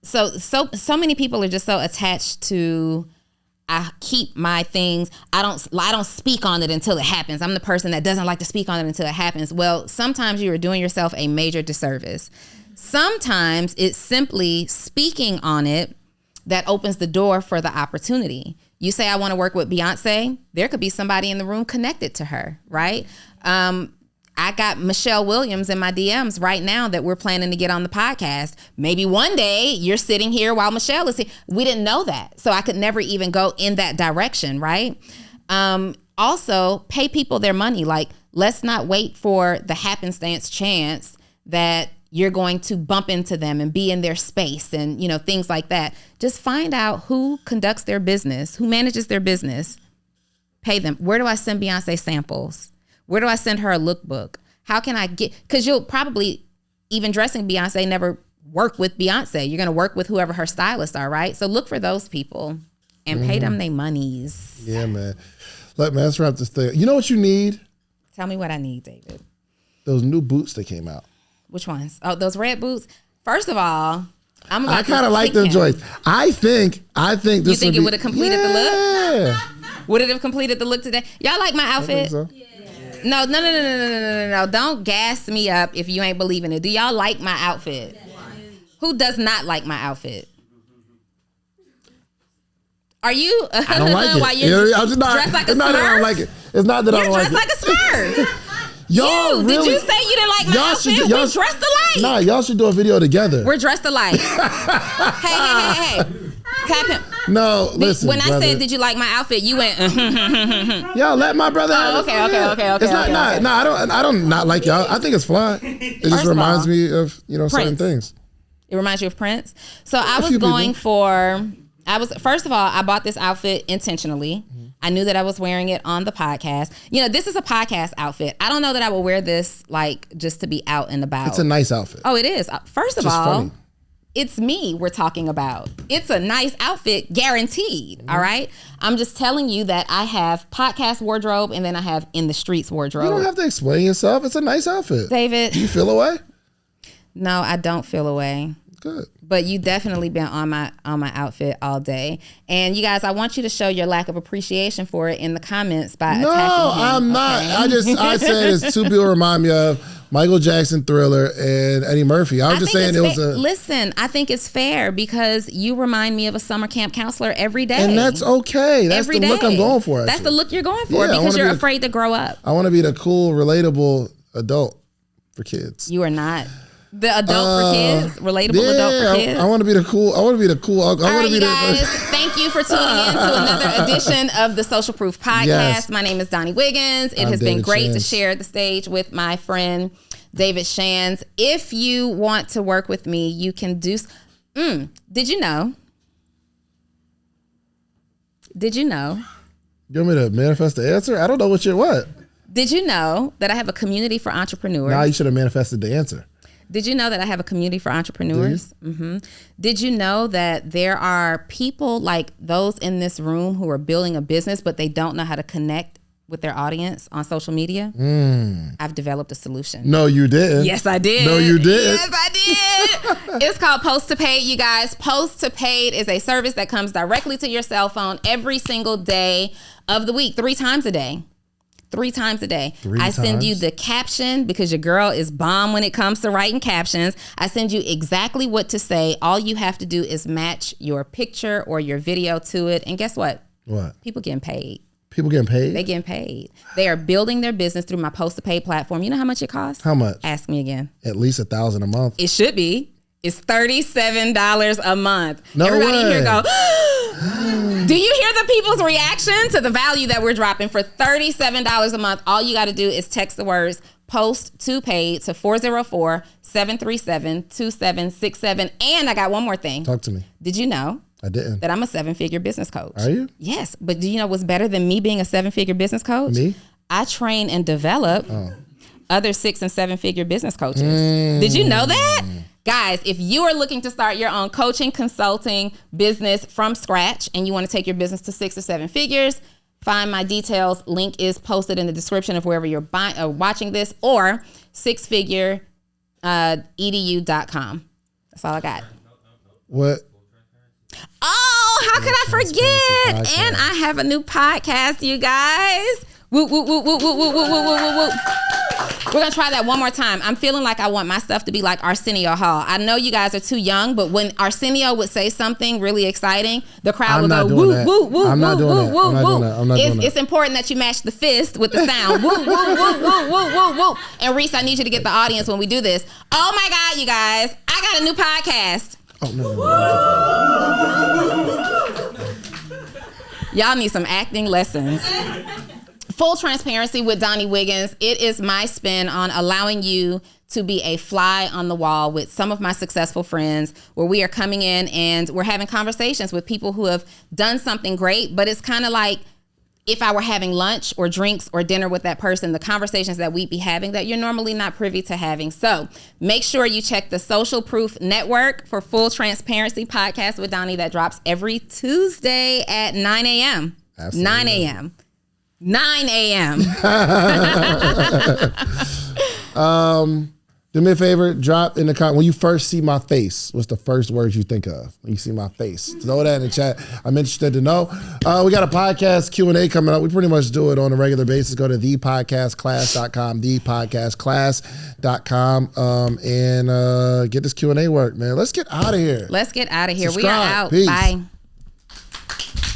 So many people are just so attached to, I keep my things. I don't speak on it until it happens. I'm the person that doesn't like to speak on it until it happens. Well, sometimes you are doing yourself a major disservice. Sometimes it's simply speaking on it that opens the door for the opportunity. You say, I want to work with Beyonce. There could be somebody in the room connected to her, right? I got Michelle Williams in my DMs right now that we're planning to get on the podcast. Maybe one day you're sitting here while Michelle is here. We didn't know that. So I could never even go in that direction, right? Also, pay people their money. Like, let's not wait for the happenstance chance that you're going to bump into them and be in their space and, things like that. Just find out who conducts their business, who manages their business, pay them. Where do I send Beyonce samples? Where do I send her a lookbook? How can I get, because you'll probably, even dressing Beyonce, never work with Beyonce. You're going to work with whoever her stylists are, right? So look for those people and pay them their monies. Yeah, man. Let's wrap this thing. You know what you need? Tell me what I need, David. Those new boots that came out. Which ones? Oh, those red boots. First of all, I kind of like them joints. I think this. You think it would have completed the look? Yeah. Would it have completed the look today? Y'all like my outfit? I think so. Yeah. No. Don't gas me up if you ain't believing it. Do y'all like my outfit? Who does not like my outfit? Are you? I don't like it. Why you're dressed like a Smurf? It's not that I don't like it. It's not that I don't like it. You're dressed like a Smurf. Y'all really? Did you say you didn't like my outfit? We're dressed alike. Nah, y'all should do a video together. We're dressed alike. Hey. Tap him. No, listen. When I said, did you like my outfit? You went. Y'all let my brother. Okay. It's not. No, I don't not like y'all. I think it's fly. It just reminds me of certain things. It reminds you of Prince. So I was going for. First of all, I bought this outfit intentionally. I knew that I was wearing it on the podcast. This is a podcast outfit. I don't know that I will wear this just to be out and about. It's a nice outfit. Oh, it is. First of all, funny. It's me we're talking about. It's a nice outfit, guaranteed. All right. I'm just telling you that I have podcast wardrobe and then I have in the streets wardrobe. You don't have to explain yourself. It's a nice outfit. David. Do you feel away? No, I don't feel away. Good. But you definitely been on my outfit all day. And you guys, I want you to show your lack of appreciation for it in the comments by attacking him. No, I'm not. I said it's two people remind me of Michael Jackson, Thriller, and Eddie Murphy. I was just saying it was Listen, I think it's fair because you remind me of a summer camp counselor every day. And that's okay. That's the look I'm going for. That's the look you're going for because you're afraid to grow up. I want to be the cool, relatable adult for kids. You are not. The adult for kids, relatable adult for kids. I want to be the cool. All right, you guys. Thank you for tuning in to another edition of the Social Proof Podcast. Yes. My name is Donni Wiggins. It has been great to share the stage with my friend David Shands. If you want to work with me, you can do. Did you know? You want me to manifest the answer? I don't know what. Did you know that I have a community for entrepreneurs? Nah, you should have manifested the answer. Did you know that I have a community for entrepreneurs? Mm-hmm. Did you know that there are people like those in this room who are building a business, but they don't know how to connect with their audience on social media? I've developed a solution. No, you didn't. Yes, I did. No, you didn't. Yes, I did. It's called Post to Paid, you guys. Post to Paid is a service that comes directly to your cell phone every single day of the week, 3 times a day. 3 times a day. 3 I send you times? the caption because your girl is bomb when it comes to writing captions. I send you exactly what to say. All you have to do is match your picture or your video to it. And guess what? What? People getting paid. People getting paid? They getting paid. They are building their business through my post to pay platform. You know how much it costs? How much? Ask me again. At least $1,000 a month. It should be. It's $37 a month. No Everybody way. here go, do you hear the people's reaction to the value that we're dropping for $37 a month? All you got to do is text the words post to paid to 404-737-2767. And I got one more thing. Talk to me. Did you know I didn't. that I'm a 7-figure business coach? Are you? Yes. But do you know what's better than me being a 7-figure business coach? Me? I train and develop other 6 and 7-figure business coaches. Did you know that? Guys, if you are looking to start your own coaching, consulting business from scratch and you want to take your business to 6 or 7 figures, find my details. Link is posted in the description of wherever you're watching this, or 6figureedu.com. That's all I got. What? Oh, how could I forget? And I have a new podcast, you guys. Woo, woo, woo, woo, woo, woo, woo, woo, woo, woo. We're going to try that one more time. I'm feeling like I want my stuff to be like Arsenio Hall. I know you guys are too young, but when Arsenio would say something really exciting, the crowd would go, woo, woo, woo, woo, woo, woo, woo. It's important that you match the fist with the sound. Woo, woo, woo, woo, woo, woo, woo. And Reese, I need you to get the audience when we do this. Oh my God, you guys, I got a new podcast. Oh, no. Y'all need some acting lessons. Full transparency with Donni Wiggins. It is my spin on allowing you to be a fly on the wall with some of my successful friends, where we are coming in and we're having conversations with people who have done something great, but it's kind of like if I were having lunch or drinks or dinner with that person, the conversations that we'd be having that you're normally not privy to having. So make sure you check the Social Proof Network for Full Transparency podcast with Donni that drops every Tuesday at 9 a.m. Absolutely. 9 a.m. 9 a.m. Do me a favor, drop in the comment. When you first see my face, what's the first words you think of when you see my face? Throw that in the chat. I'm interested to know. We got a podcast Q&A coming up. We pretty much do it on a regular basis. Go to thepodcastclass.com, thepodcastclass.com, and get this Q&A work, man. Let's get out of here. Let's get out of here. Subscribe. We are out. Peace. Bye.